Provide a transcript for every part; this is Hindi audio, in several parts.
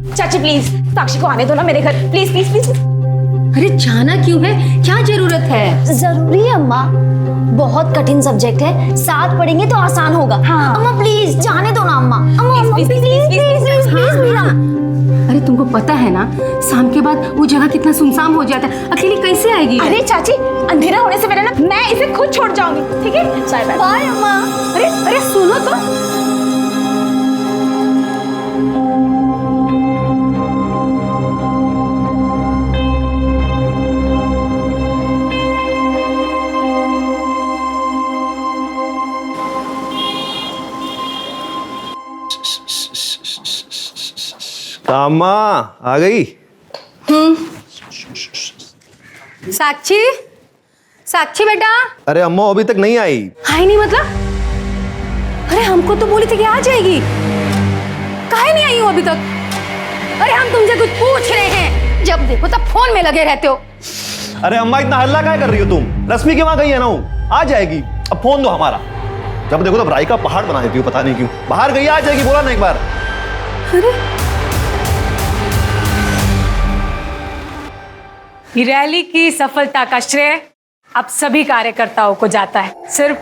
चाची प्लीज साक्षी को आने दो ना मेरे घर, प्लीज प्लीज प्लीज। अरे जाना क्यों है, क्या जरूरत है? जरूरी है अम्मा, बहुत कठिन सब्जेक्ट है, साथ पढ़ेंगे तो आसान होगा। हाँ। अम्मा प्लीज जाने दो ना अम्मा। अम्मा please please please please Meera. अरे तुमको पता है ना शाम के बाद वो जगह कितना सुनसान हो जाता है, अकेली कैसे आएगी? अरे चाची अंधेरा होने से पहले ना मैं इसे खुद छोड़ जाऊंगी, ठीक है? Bye bye. बाय अम्मा। अरे अरे सुनो तो। अम्मा आ गई? साक्षी, साक्षी बेटा। अरे अम्मा अभी तक नहीं आई। आई नहीं मतलब? अरे हमको तो बोली थी कि आ जाएगी, काहे नहीं आई हो अभी तक? अरे हम तुमसे कुछ पूछ रहे हैं, जब देखो तब फोन में लगे रहते हो। अरे अम्मा इतना हल्ला क्या कर रही हो तुम? रश्मि के वहां गई है ना, वो आ जाएगी। अब फोन दो हमारा, जब देखो तब राई का पहाड़ बना देती हो, पता नहीं क्यों। बाहर गई, आ जाएगी, बोला ना एक बार। रैली की सफलता का श्रेय आप सभी कार्यकर्ताओं को जाता है। सिर्फ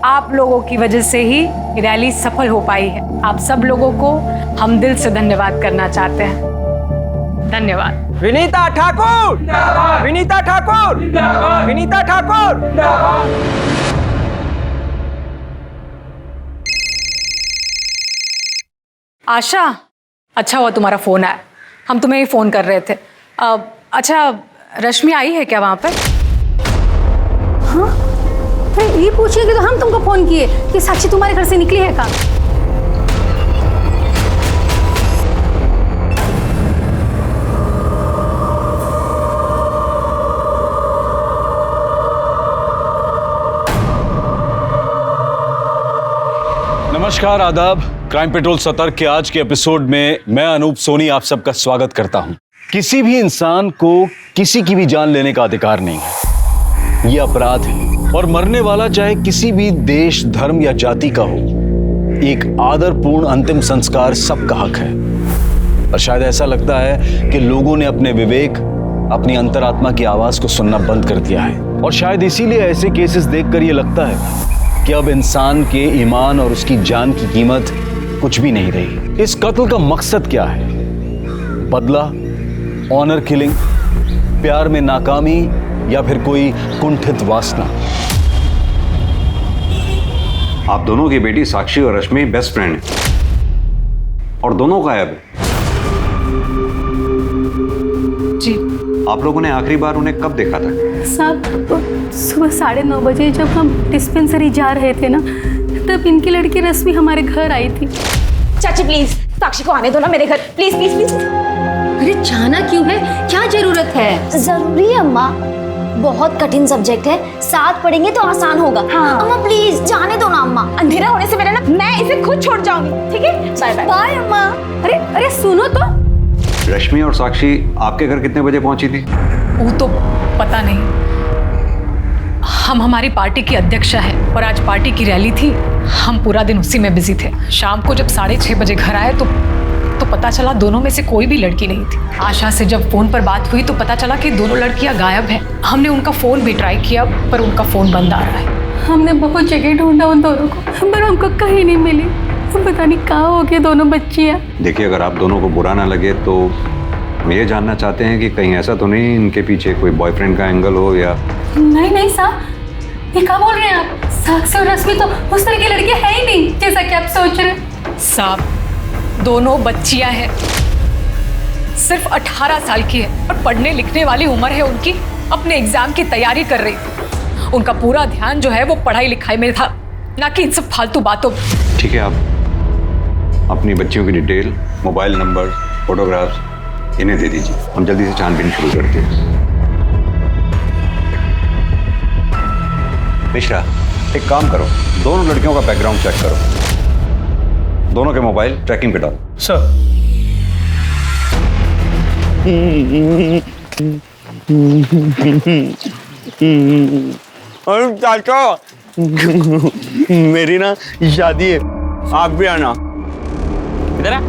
आप लोगों की वजह से ही रैली सफल हो पाई है। आप सब लोगों को हम दिल से धन्यवाद करना चाहते हैं। धन्यवाद। विनीता ठाकुर, विनीता ठाकुर, विनीता ठाकुर। आशा, अच्छा हुआ तुम्हारा फोन आया, हम तुम्हें ही फोन कर रहे थे। अच्छा, रश्मि आई है क्या वहां पर? हाँ, अरे ये पूछिए तो हम तुमको फोन किए कि साक्षी तुम्हारे घर से निकली है का? नमस्कार, आदाब। क्राइम पेट्रोल सतर्क के आज के एपिसोड में मैं अनूप सोनी आप सबका स्वागत करता हूं। किसी भी इंसान को किसी की भी जान लेने का अधिकार नहीं है, यह अपराध है। और मरने वाला चाहे किसी भी देश, धर्म या जाति का हो, एक आदरपूर्ण अंतिम संस्कार सबका हक है। और शायद ऐसा लगता है कि लोगों ने अपने विवेक, अपनी अंतरात्मा की आवाज को सुनना बंद कर दिया है। और शायद इसीलिए ऐसे केसेस देखकर यह लगता है कि अब इंसान के ईमान और उसकी जान की कीमत कुछ भी नहीं रही। इस कत्ल का मकसद क्या है? बदला, ऑनर किलिंग, प्यार में नाकामी या फिर कोई कुंठित वासना? आप दोनों की बेटी साक्षी और रश्मि बेस्ट फ्रेंड हैं और दोनों गायब हैं। जी। आप लोगों ने आखिरी बार उन्हें कब देखा था? साहब, सुबह 9:30 बजे जब हम डिस्पेंसरी जा रहे थे ना, तब इनकी लड़की रश्मि हमारे घर आई थी। चाची प्लीज साक्षी को आने दो ना मेरे घर, प्लीज प्लीज प्लीज। अरे जाना क्यों है, क्या जरूरत है? जरूरी है अम्मा, बहुत कठिन सब्जेक्ट है, साथ पढ़ेंगे तो आसान होगा। हाँ। अम्मा प्लीज जाने दो ना अम्मा। अंधेरा होने से पहले ना मैं इसे खुद छोड़ जाऊंगी, ठीक है? Bye bye. बाय अम्मा। अरे अरे सुनो तो। रश्मि और साक्षी आपके घर कितने बजे पहुंची थी? वो तो पता नहीं। हम हमारी पार्टी की अध्यक्षा है और आज पार्टी की रैली थी, हम पूरा दिन उसी में बिजी थे। शाम को जब 6:30 बजे घर आए तो पता चला दोनों में से कोई भी लड़की नहीं थी। आशा से जब फोन पर बात हुई तो पता चला कि दोनों लड़कियां गायब हैं। हमने उनका फोन भी ट्राई किया पर उनका फोन बंद आ रहा है। हमने बहुत जगह ढूंढा उन दोनों को, पर हमको कहीं नहीं मिली। पता नहीं कहाँ हो गए दोनों बच्चियाँ। देखिए, अगर आप दोनों को बुरा ना लगे तो हम ये जानना चाहते हैं कि कहीं ऐसा तो नहीं इनके पीछे कोई बॉयफ्रेंड का एंगल हो या? नहीं नहीं साहब, ये क्या बोल रहे हैं आप? साक्षी और रश्मि तो उस तरह की लड़की है ही नहीं जैसा कि आप सोच रहे हैं। साहब, दोनों बच्चियां हैं, सिर्फ 18 साल की है और पढ़ने लिखने वाली उम्र है उनकी। अपने एग्जाम की तैयारी कर रही थी। उनका पूरा ध्यान जो है वो पढ़ाई लिखाई में था, ना कि इन सब फालतू बातों में। ठीक है, आप अपनी बच्चियों की डिटेल, मोबाइल नंबर, फोटोग्राफ्स इन्हें दे दीजिए। हम जल्दी से छानबीन शुरू करते हैं। मिश्रा, एक काम करो, दोनों लड़कियों का बैकग्राउंड चेक करो, दोनों के मोबाइल ट्रैकिंग पे डालो। सर। अरे चाचा, मेरी ना शादी है, आप भी आना। इधर आ।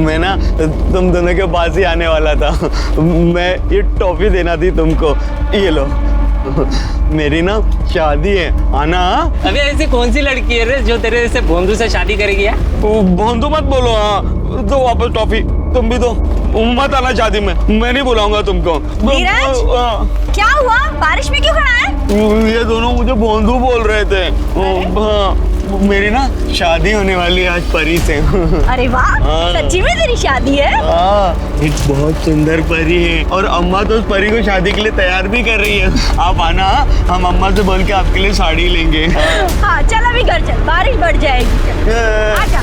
मैं ना तुम दोनों के पास ही आने वाला था। मैं ये टॉफी देना थी तुमको, ये लो। मेरी ना शादी है, आना। अबे ऐसी कौन सी लड़की है रे जो तेरे से भोंदू से शादी करेगी? भोंदू मत बोलो। हाँ तो वापस टॉफी, तुम भी तो मत आना शादी में, मैं नहीं बुलाऊंगा तुमको। धीरज, क्या हुआ? बारिश में क्यों खड़ा है? ये दोनों मुझे भोंदू बोल रहे थे। हाँ, मेरी ना शादी होने वाली है आज परी से। अरे वाह, सच्ची में तेरी शादी है? हाँ, एक बहुत सुंदर परी है और अम्मा तो उस परी को शादी के लिए तैयार भी कर रही है। आप आना, हम अम्मा से बोल के आपके लिए साड़ी लेंगे। हाँ चल अभी घर चल, बारिश बढ़ जाएगी। आजा।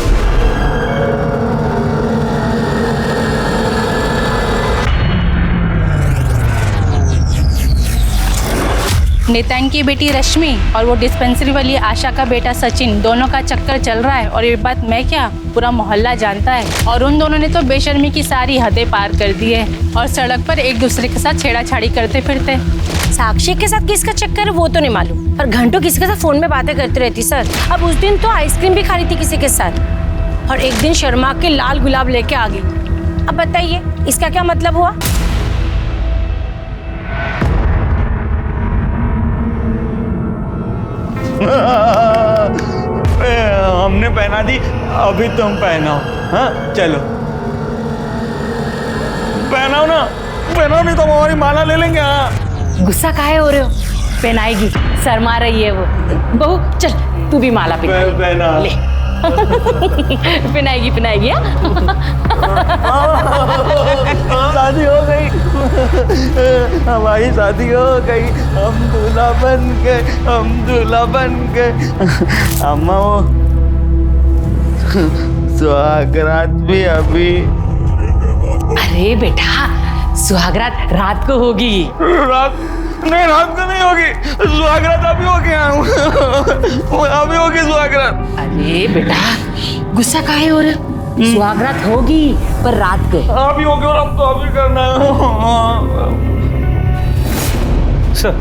नितिन की बेटी रश्मि और वो डिस्पेंसरी वाली आशा का बेटा सचिन, दोनों का चक्कर चल रहा है। और ये बात मैं क्या, पूरा मोहल्ला जानता है। और उन दोनों ने तो बेशर्मी की सारी हदें पार कर दी है और सड़क पर एक दूसरे के साथ छेड़ाछाड़ी करते फिरते। साक्षी के साथ किसका चक्कर है वो तो नहीं मालूम, पर घंटों किसी के साथ फोन में बातें करती रहती सर। अब उस दिन तो आइसक्रीम भी खा रही थी किसी के साथ, और एक दिन शर्मा के लाल गुलाब लेके आ गई। अब बताइए इसका क्या मतलब हुआ? हमने पहना दी, अभी तुम पहनाओ। हाँ चलो पहनाओ ना, पहनाओ नहीं तो हमारी माला ले लेंगे। हाँ गुस्सा काहे हो रहे हो? पहनाएगी, शर्मा रही है वो। बहू चल तू भी माला पहना ले। पहनाएगी पहनाएगी। शादी हो गई, हमारी शादी हो गई, हम दूल्हा बन गए, हम दूल्हा बन गए। अम्मा वो सुहागरात भी अभी। अरे बेटा सुहागरात रात को होगी। रात नहीं, रात को नहीं होगी सुहागरात, अभी होगी। अभी होगी सुहागरात। अरे बेटा गुस्सा काहे हो रहे? सुहागरात होगी पर रात को। अभी होगी और अब तो अभी करना है। सर,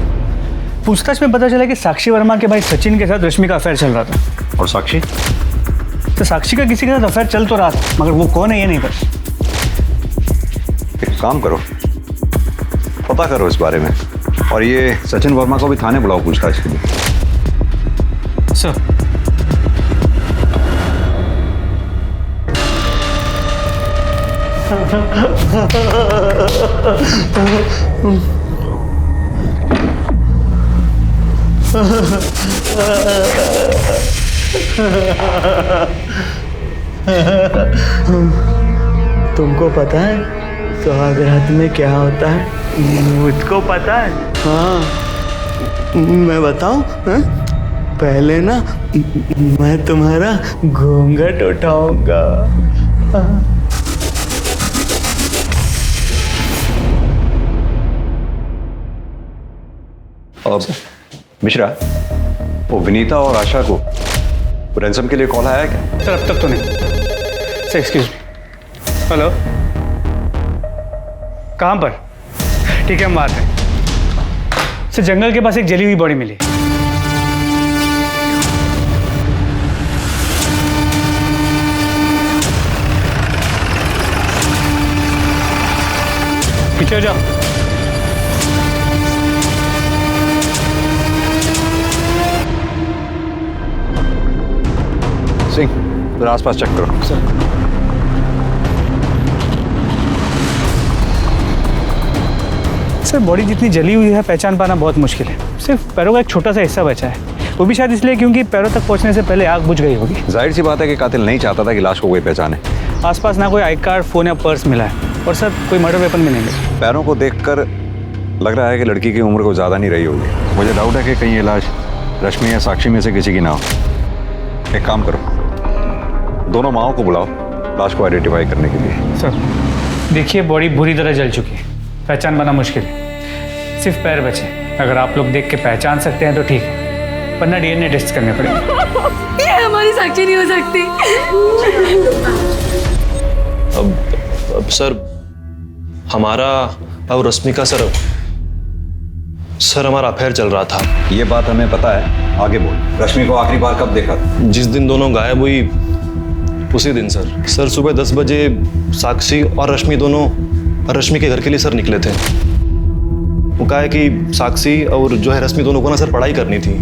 पूछताछ में पता चला कि साक्षी वर्मा के भाई सचिन के साथ रश्मि का अफेयर चल रहा था। और साक्षी? तो साक्षी का किसी के साथ अफेयर चल तो रहा था, मगर वो कौन है ये नहीं पता। एक काम करो, पता करो इस बारे में, और ये सचिन वर्मा को भी थाने बुलाओ पूछताछ के लिए। सर तुमको पता है सुहागरात में क्या होता है? मुझको पता है। हाँ मैं बताऊं? पहले ना मैं तुम्हारा घूंघट उठाऊंगा। अब मिश्रा, वो विनीता और आशा को रैंसम के लिए कॉल आया क्या? सर अब तक तो नहीं। Sir excuse me. हेलो, कहाँ पर? ठीक है हम बात है। सर जंगल के पास एक जली हुई बॉडी मिली। पीछे हो जाओ। सिंह जरा आसपास चेक करो। सर सर बॉडी जितनी जली हुई है पहचान पाना बहुत मुश्किल है। सिर्फ पैरों का एक छोटा सा हिस्सा बचा है, वो भी शायद इसलिए क्योंकि पैरों तक पहुंचने से पहले आग बुझ गई होगी। जाहिर सी बात है कि कातिल नहीं चाहता था कि लाश को कोई पहचाने। आसपास ना कोई आई कार्ड, फोन या पर्स मिला है, और सर कोई मर्डर वेपन भी नहीं मिला। पैरों को देखकर लग रहा है कि लड़की की उम्र को ज़्यादा नहीं रही होगी। मुझे डाउट है कि कहीं ये लाश रश्मि या साक्षी में से किसी की ना हो। एक काम करो, दोनों माओं को बुलाओ लाश को आइडेंटिफाई करने के लिए। सर देखिए बॉडी बुरी तरह जल चुकी है, पहचान पाना मुश्किल है। सिर्फ पैर बचे, अगर आप लोग देख के पहचान सकते हैं तो ठीक है, वरना डीएनए टेस्ट करने पड़ेंगे। ये हमारी साक्षी नहीं हो सकती। अब सर हमारा और रश्मि का सर सर हमारा अफेयर चल रहा था। ये बात हमें पता है, आगे बोल। रश्मि को आखिरी बार कब देखा था? जिस दिन दोनों गायब हुई उसी दिन सर सुबह 10 बजे साक्षी और रश्मि दोनों रश्मि के घर के लिए सर निकले थे। वो कहा है कि साक्षी और जो है रश्मि दोनों को ना सर पढ़ाई करनी थी।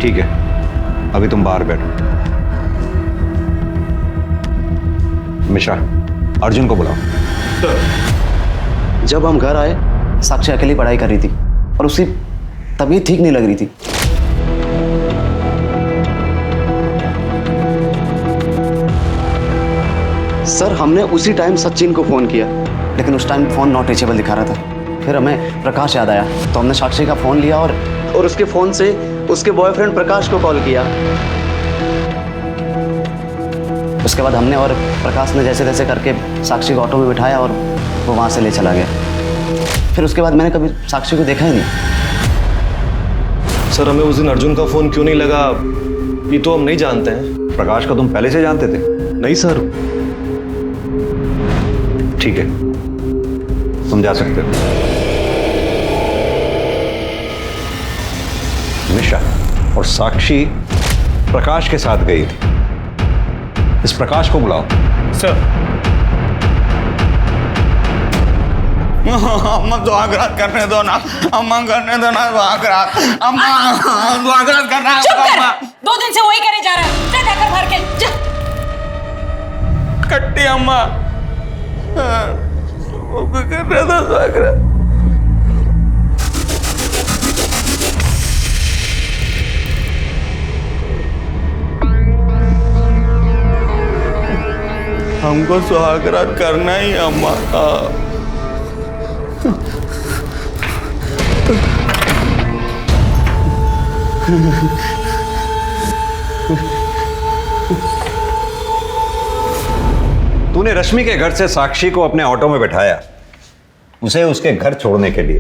ठीक है, अभी तुम बाहर बैठो। मिश्रा, अर्जुन को बुलाओ। जब हम घर आए साक्षी अकेली पढ़ाई कर रही थी और उसकी तबीयत ठीक नहीं लग रही थी। सर हमने उसी टाइम सचिन को फोन किया, लेकिन उस टाइम फोन नॉट रीचेबल दिखा रहा था। फिर हमें प्रकाश याद आया तो हमने साक्षी का फोन लिया और उसके फोन से उसके बॉयफ्रेंड प्रकाश को कॉल किया। उसके बाद हमने और प्रकाश ने जैसे तैसे करके साक्षी को ऑटो में बिठाया और वो वहां से ले चला गया। फिर उसके बाद मैंने कभी साक्षी को देखा ही नहीं। सर हमें उस दिन अर्जुन का फोन क्यों नहीं लगा ये तो हम नहीं जानते हैं। प्रकाश को तुम पहले से जानते थे? नहीं सर। ठीक है, तुम जा सकते हो। मिश्रा और साक्षी प्रकाश के साथ गई थी। इस प्रकाश को बुलाओ। सर। अम्मा दुआगरात करने दो ना, अम्मा करने दो ना दुआगरात, अम्मा दुआगरात करना है। चुप कर, 2 दिन से वही करे जा रहा है। जा जाकर भर के जा। कट्टी अम्मा वो करने दो दुआगरात। हमको सुहागरात करना ही अम्मा। तूने रश्मि के घर से साक्षी को अपने ऑटो में बैठाया, उसे उसके घर छोड़ने के लिए,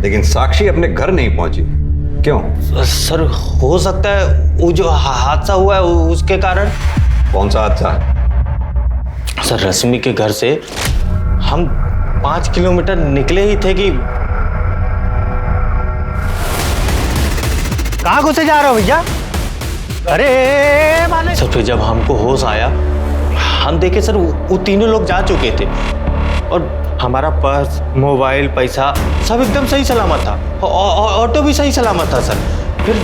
लेकिन साक्षी अपने घर नहीं पहुंची। क्यों? सर हो सकता है वो जो हादसा हुआ है उसके कारण। कौन सा हादसा? सर रश्मि के घर से हम 5 किलोमीटर निकले ही थे कि कहाँ घुसे जा रहे हो भैया? अरे माने सर फिर जब हमको होश आया हम देखे सर वो तीनों लोग जा चुके थे और हमारा पर्स, मोबाइल, पैसा सब एकदम सही सलामत था। ऑटो भी सही सलामत था सर। फिर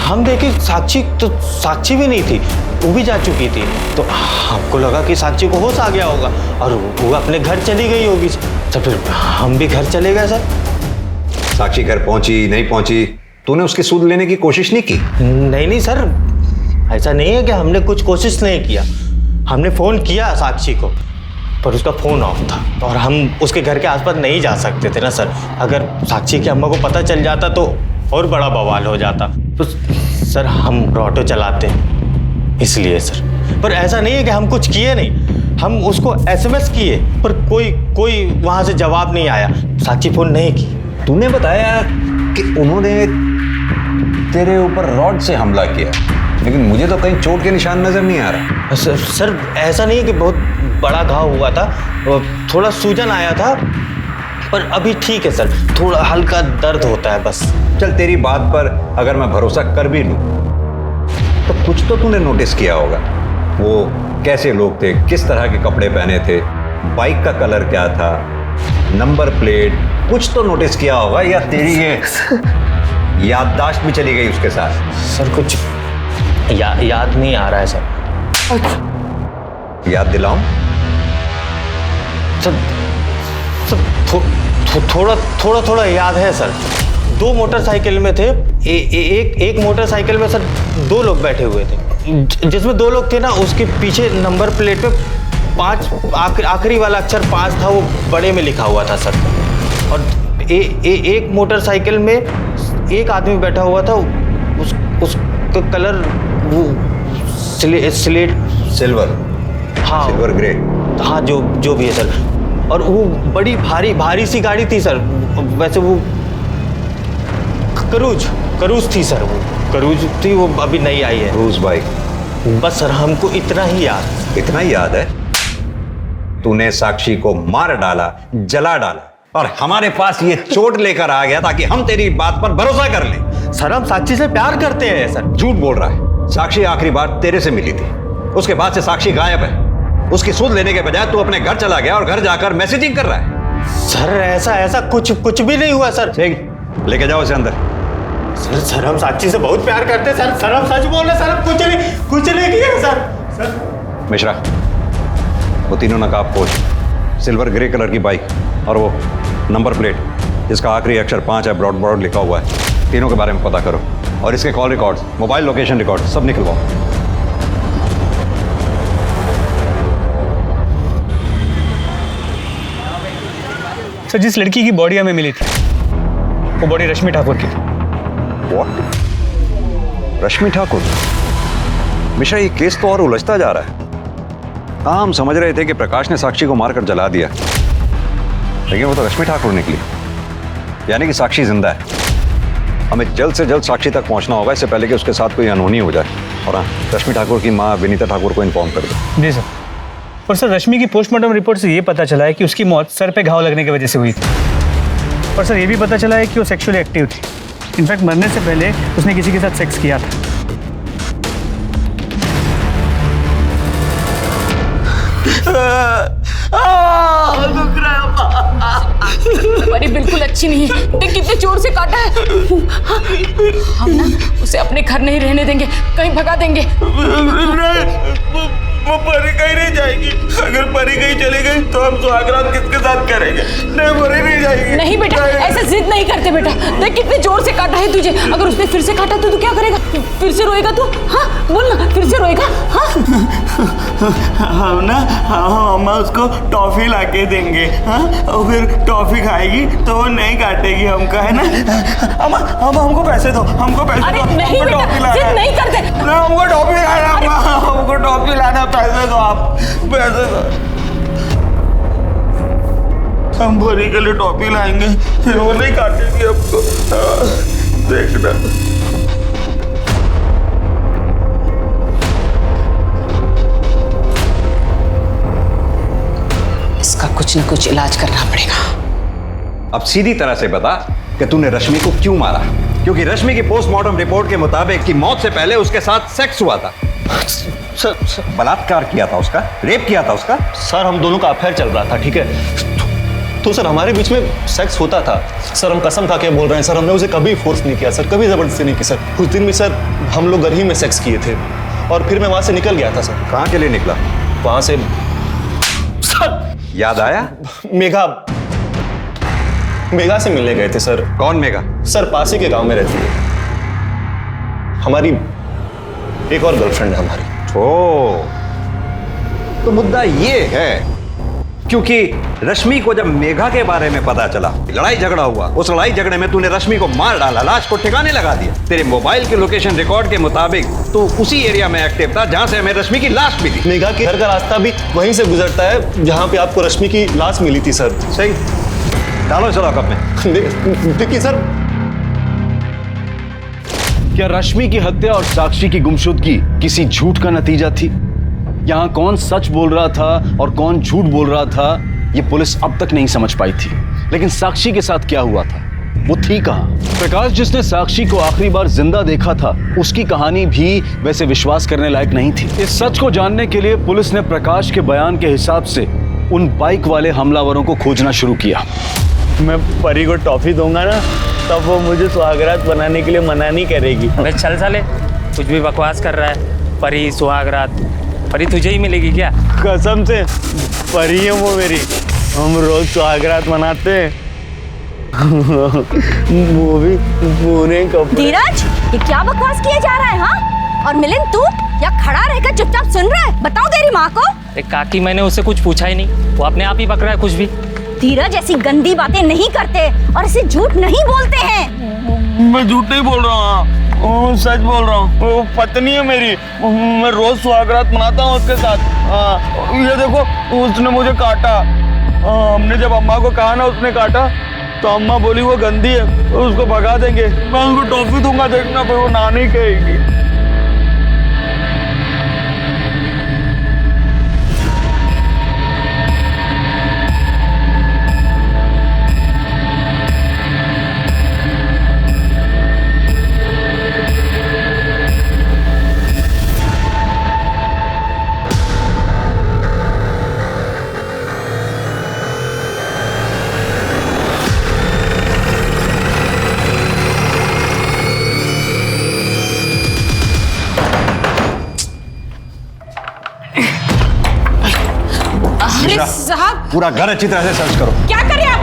हम देखे साक्षी भी नहीं थी, वो भी जा चुकी थी। तो हमको लगा कि साक्षी को होश आ गया होगा और वो अपने घर चली गई होगी। तो फिर हम भी घर चले गए सर। साक्षी घर पहुंची नहीं पहुंची, तूने उसकी सूद लेने की कोशिश नहीं की? नहीं सर, ऐसा नहीं है कि हमने कुछ कोशिश नहीं किया। हमने फ़ोन किया साक्षी को पर उसका फ़ोन ऑफ था और हम उसके घर के आसपास नहीं जा सकते थे ना सर। अगर साक्षी की अम्मा को पता चल जाता तो और बड़ा बवाल हो जाता। तो सर हम ऑटो चलाते हैं इसलिए सर। पर ऐसा नहीं है कि हम कुछ किए नहीं, हम उसको SMS किए पर कोई वहाँ से जवाब नहीं आया। साक्षी फ़ोन नहीं की। तूने बताया कि उन्होंने तेरे ऊपर रॉड से हमला किया, लेकिन मुझे तो कहीं चोट के निशान नजर नहीं आ रहा। सर ऐसा नहीं है कि बहुत बड़ा घाव हुआ था, थोड़ा सूजन आया था पर अभी ठीक है सर। थोड़ा हल्का दर्द होता है बस। चल तेरी बात पर अगर मैं भरोसा कर भी लूं तो कुछ तो तूने नोटिस किया होगा। वो कैसे लोग थे, किस तरह के कपड़े पहने थे, बाइक का कलर क्या था, नंबर प्लेट, कुछ तो नोटिस किया होगा। या तेरी ये याददाश्त भी चली गई उसके साथ? सर कुछ याद नहीं आ रहा है सर। याद दिलाऊं? थोड़ा याद है सर। 2 मोटरसाइकिल में थे। एक मोटरसाइकिल में सर 2 लोग बैठे हुए थे। जिसमें 2 लोग थे ना, उसके पीछे नंबर प्लेट पे 5 आखिरी वाला अक्षर 5 था, वो बड़े में लिखा हुआ था सर। और एक मोटरसाइकिल में एक आदमी बैठा हुआ था, उसका कलर वो स्लेट सिल्वर। हाँ सिल्वर ग्रे। हाँ जो भी है सर। और वो बड़ी भारी सी गाड़ी थी सर। वैसे वो करूज थी सर। वो करूज थी, वो अभी नई आई है। Cruise bike. बस सर हमको इतना ही याद है। तूने साक्षी को मार डाला, जला डाला और हमारे पास ये चोट लेकर आ गया ताकि हम तेरी बात पर भरोसा कर लें। सर हम साक्षी से प्यार करते हैं सर। झूठ बोल रहा है। साक्षी आखिरी बार तेरे से मिली थी, उसके बाद से साक्षी गायब है। उसकी सूद लेने के बजाय तू अपने घर चला गया और घर जाकर मैसेजिंग कर रहा है। सर ऐसा कुछ भी नहीं हुआ सर। ठीक, लेके जाओ उसे अंदर। सर हम साक्षी से बहुत प्यार करते हैं सर हम सच बोल रहे हैं सर, हम कुछ नहीं किया सर। मिश्रा, वो तीनों नकाबपोश, सिल्वर ग्रे कलर की बाइक और वो नंबर प्लेट जिसका आखिरी अक्षर 5 है, ब्रॉड लिखा हुआ है, तीनों के बारे में पता करो और इसके call records, mobile location record सब निकलवाओ। सर जिस लड़की की बॉडी हमें मिली थी वो बॉडी रश्मि ठाकुर की थी। What? रश्मि ठाकुर? मिश्रा, ये केस तो और उलझता जा रहा है। हम समझ रहे थे कि प्रकाश ने साक्षी को मारकर जला दिया, लेकिन वो तो रश्मि ठाकुर निकली। यानी कि साक्षी जिंदा है। हमें जल्द से जल्द साक्षी तक पहुंचना होगा, इससे पहले कि उसके साथ कोई अनहोनी हो जाए। और हाँ, रश्मि ठाकुर की माँ विनीता ठाकुर को इन्फॉर्म कर दो। जी सर। और सर रश्मि की पोस्टमार्टम रिपोर्ट से ये पता चला है कि उसकी मौत सर पे घाव लगने की वजह से हुई थी। और सर ये भी पता चला है कि वो सेक्सुअली एक्टिव थी। इनफैक्ट मरने से पहले उसने किसी के साथ सेक्स किया था। परी बिल्कुल अच्छी नहीं है, देख कितने जोर से काटा है। हम ना उसे अपने घर नहीं रहने देंगे, कहीं भगा देंगे। वो परी कहीं नहीं जाएगी। अगर परी कहीं चली गई तो हम सुहागरात किसके साथ करेंगे? नहीं, परी नहीं जाएगी। नहीं बेटा, ऐसे जिद नहीं करते बेटा। देख कितने जोर से काटा है तुझे। अगर उसने फिर से काटा तो तू क्या करेगा? फिर से रोएगा तू? हाँ बोल ना, फिर से रोएगा? हाँ हम ना हम उसको टॉफी लाके देंगे। हाँ, और फिर टॉफी खाएगी तो वो नहीं काटेगी हमको, है ना? हमको पैसे दो, हमको पैसे दो। अरे नहीं बेटा, जिद नहीं करते। हमको टॉफी लाना, हमको टॉफी लाना, पैसे दो आप, पैसे दो। हम भरी के लिए टॉफी लाएंगे, फिर वो नहीं काटेगी हमको। देखना। इसका कुछ न कुछ इलाज करना पड़ेगा। अब सीधी तरह से बता कि तूने रश्मि को क्यों मारा? क्योंकि रश्मि की पोस्टमार्टम रिपोर्ट के मुताबिक कि मौत से पहले उसके साथ सेक्स हुआ था। सर बलात्कार किया था उसका, रेप किया था उसका। सर हम दोनों का अफेयर चल रहा था, ठीक है? तो सर हमारे बीच में सेक्स होता था। सर हम कसम खा के बोल रहे हैं, सर हमने उसे कभी फोर्स नहीं किया सर, कभी जबरदस्ती नहीं की सर। कुछ दिन भी सर हम लोग घर ही में सेक्स किए थे और फिर मैं वहां से निकल गया था सर। कहाँ के लिए निकला? वहां से याद आया? मेघा से मिलने गए थे सर। कौन मेघा? सर पास ही के गांव में रहती है, हमारी एक और गर्लफ्रेंड है हमारी। ओ, तो मुद्दा ये है क्योंकि रश्मि को जब मेघा के बारे में पता चला, लड़ाई झगड़ा हुआ, उस लड़ाई झगड़े में तूने रश्मि को मार डाला, लाश को ठिकाने लगा दिया। तेरे मोबाइल के लोकेशन रिकॉर्ड के मुताबिक तू उसी एरिया में एक्टिव था जहां से हमें रश्मि की लाश मिली। मेघा के घर का रास्ता भी वहीं से गुजरता है जहां पे आपको रश्मि की लाश मिली थी सर। सही, डालो चलो कब में। देखिए सर, क्या रश्मि की हत्या और साक्षी की गुमशुदगी किसी झूठ का नतीजा थी? यहां कौन सच बोल रहा था और कौन झूठ बोल रहा था, यह पुलिस अब तक नहीं समझ पाई थी। लेकिन साक्षी के साथ क्या हुआ था, वो थी कहां? प्रकाश जिसने साक्षी को आखिरी बार जिंदा देखा था, उसकी कहानी भी वैसे विश्वास करने लायक नहीं थी। इस सच को जानने के लिए पुलिस ने प्रकाश के बयान के हिसाब से उन बाइक वाले हमलावरों को खोजना शुरू किया। मैं परी को टॉफी दूंगा ना, तब वो मुझे सुहागरात बनाने के लिए मना नहीं करेगी। अबे चल साले, कुछ भी बकवास कर रहा है। परी सुहागरात, परी तुझे ही मिलेगी क्या? कसम से परी है वो मेरी। हम रोज सुहागरात मनाते हैं, वो भी पूरे कपड़े। धीरज, ये क्या बकवास किया जा रहा है? हाँ, और मिलिंद तू या खड़ा रहकर चुपचाप सुन रहा है? बताओ तेरी माँ को। काकी मैंने उससे कुछ पूछा ही नहीं, वो अपने आप ही बक रहा है कुछ भी। धीरज ऐसी गंदी बातें नहीं करते और ऐसे झूठ नहीं बोलते हैं। मैं झूठ नहीं बोल रहा हूँ, सच बोल रहा हूँ। वो पत्नी है मेरी, मैं रोज सुहागरात मनाता हूँ उसके साथ। ये देखो, उसने मुझे काटा। हमने जब अम्मा को कहा ना उसने काटा, तो अम्मा बोली वो गंदी है, उसको भगा देंगे। मैं उसको टॉफी दूंगा, देखना, पर वो ना नहीं कहेगी। मिश्रा, साहब पूरा घर अच्छी तरह से सर्च करो। क्या करें आप?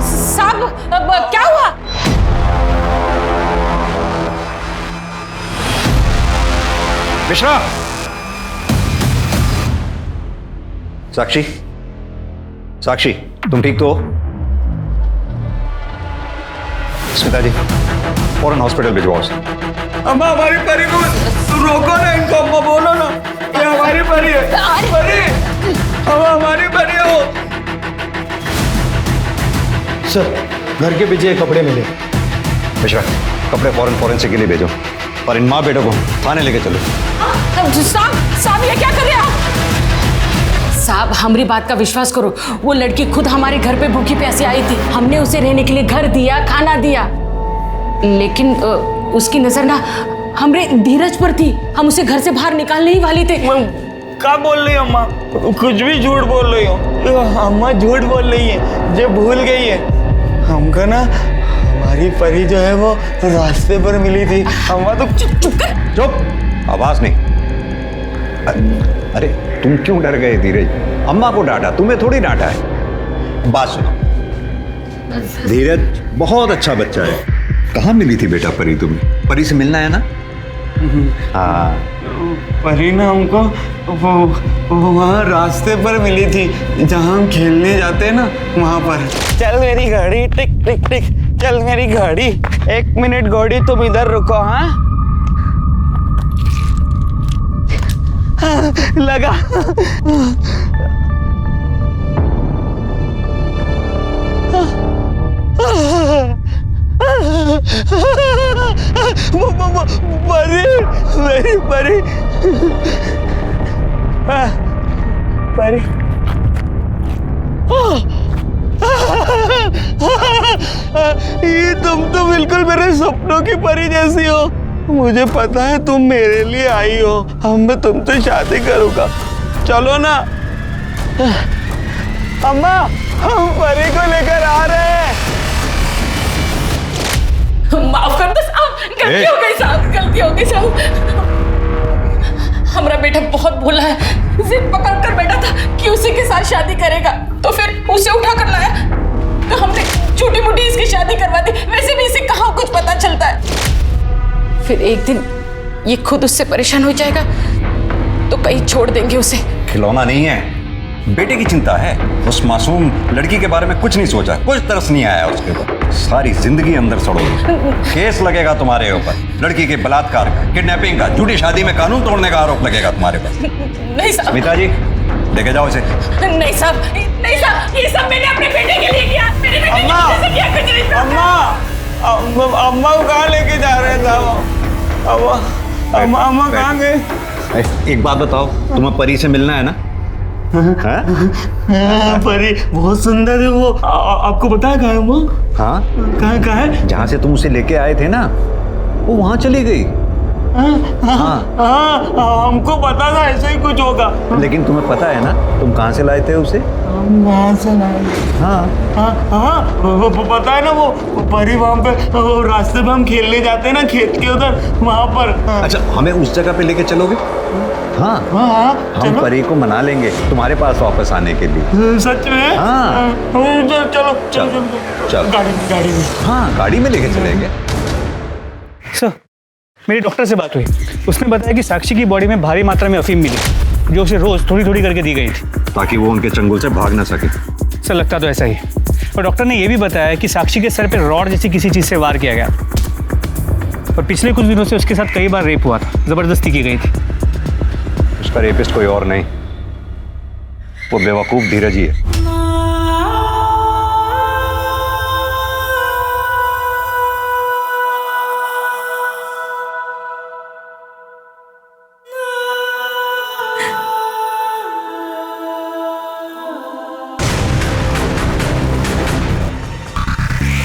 साहब क्या हुआ? मिश्रा, साक्षी, साक्षी, तुम ठीक तो हो? स्मिता जी, फौरन हॉस्पिटल भिजवाओ उसे। अम्मा हमारी परी को रोको ना, इनको अम्मा बोलो ना, ये हमारी परी है। परी, अम्मा हमारी परी हो। सर, घर के पीछे कपड़े मिले। मिश्रा, कपड़े फौरन फॉरेंसिक के लिए भेजो और इन माँ बेटों को थाने लेके चलो। साहब ये क्या कर रहे हैं आप? साहब हमारी बात का विश्वास करो, वो लड़की खुद हमारे घर पे भूखी प्यासी आई थी। हमने उसे रहने के लिए घर दिया, खाना दिया, लेकिन उसकी नजर ना हमरे धीरज पर थी। हम उसे घर से बाहर निकालने ही वाले थे। क्या बोल रही हो अम्मा? कुछ भी झूठ बोल रही हो। अम्मा झूठ बोल रही है, जो भूल गई है हमको ना। हमारी परी जो है वो रास्ते पर मिली थी। अम्मा तो चुप कर। चुप, आवाज नहीं। अरे तुम क्यों डर गए धीरज? अम्मा को डांटा, तुम्हें थोड़ी डांटा है। बात सुनो, धीरज बहुत अच्छा बच्चा है। कहाँ मिली थी बेटा परी तुम्हें? परी से मिलना है ना? हाँ, परी ना हमको वो वहाँ रास्ते पर मिली थी, जहाँ हम खेलने जाते हैं ना, वहाँ पर। चल मेरी गाड़ी, टिक टिक टिक, चल मेरी गाड़ी। 1 मिनट गाड़ी, तुम इधर रुको। हाँ लगा। परी, मेरी परी, परी। ये तुम तो बिल्कुल मेरे सपनों की परी जैसी हो। मुझे पता है तुम मेरे लिए आई हो। मैं तुमसे शादी करूंगा, चलो ना। अम्मा, हम परी को लेकर आ रहे हैं। माफ कर दो साहब, गलती हो गई साहब, गलती हो गई साहब। हमारा बेटा बहुत भोला है, जिद पकड़ कर बैठा था कि उसी के साथ शादी करेगा, तो फिर उसे उठा कर लाया, तो हमने छोटी मोटी इसकी शादी करवा दी। वैसे भी इसे कहाँ कुछ पता चलता है। फिर एक दिन ये खुद उससे परेशान हो जाएगा तो कहीं छोड़ देंगे उसे। खिलौना नहीं है, बेटे की चिंता है। उस मासूम लड़की के बारे में कुछ नहीं सोचा, कुछ तरस नहीं आया उसके ऊपर। सारी जिंदगी अंदर सड़ोगे। केस लगेगा तुम्हारे ऊपर, लड़की के बलात्कार का, किडनैपिंग का, झूठी शादी में कानून तोड़ने का आरोप लगेगा तुम्हारे पास। नहीं साहब। स्मिता जी, लेके जाओ इसे। नहीं साहब, नहीं साहब, ये सब मैंने अपने बेटे के लिए किया। मेरे बेटे की वजह से किया, कुछ नहीं। अम्मा को कहाँ लेके जा रहे थे? अम्मा कहाँ गए? एक बात बताओ, तुम्हें परी से मिलना है ना? परी बहुत सुंदर है वो। आपको पता है कहाँ है वो? हाँ, कहाँ है? जहाँ से तुम उसे लेके आए थे ना, वो वहाँ चली गई। हाँ, हमको पता था ऐसा ही कुछ होगा। लेकिन तुम्हें पता है ना तुम कहाँ से लाए थे उसे? वहाँ से लाए। हाँ, वो पता है ना, वो परी वहाँ पे, वो रास्ते पे हम खेलने जाते हैं ना, खेत के उधर, वहाँ पर। अच्छा, हमें उस जगह पे लेके चलोगे? हाँ, हम परी को मना लेंगे तुम्हारे पास वापस आने के लिए। सच में? हाँ, चलो चलो गाड़ी में। हाँ, गाड़ी में लेके चलेंगे। सर, मेरी डॉक्टर से बात हुई, उसने बताया कि साक्षी की बॉडी में भारी मात्रा में अफीम मिली, जो उसे रोज थोड़ी थोड़ी करके दी गई थी, ताकि वो उनके चंगुल से भाग ना सके। सर, लगता तो ऐसा ही। और डॉक्टर ने यह भी बताया कि साक्षी के सर पे रॉड जैसी किसी चीज से वार किया गया, और पिछले कुछ दिनों से उसके साथ कई बार रेप हुआ था, जबरदस्ती की गई थी। उसका रेपिस्ट कोई और नहीं, वो बेवकूफ धीरज ही है।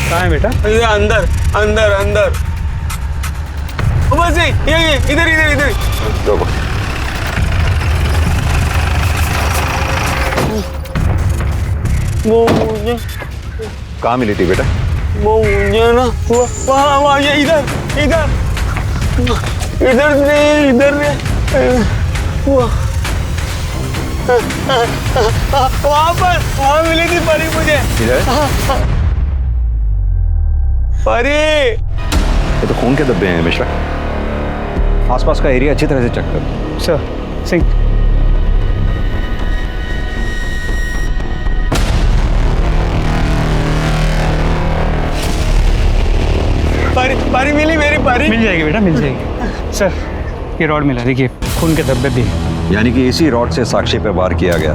कहाँ है बेटा? अंदर अंदर अंदर। बस ये इधर इधर इधर। वो मुझे कहाँ मिली थी बेटा? वो मुझे ना वहाँ ये इधर इधर इधर नहीं, इधर नहीं। वहाँ मिली थी परी मुझे। परी, ये तो खून के धब्बे हैं मिश्रा। आसपास का एरिया अच्छी तरह से चेक कर। सर सिंह, परी मिली मेरी परी। मिल जाएगी बेटा, मिल जाएगी। सर ये रॉड मिला, देखिए खून के धब्बे भी हैं। यानी कि इसी रॉड से साक्षी पे वार किया गया।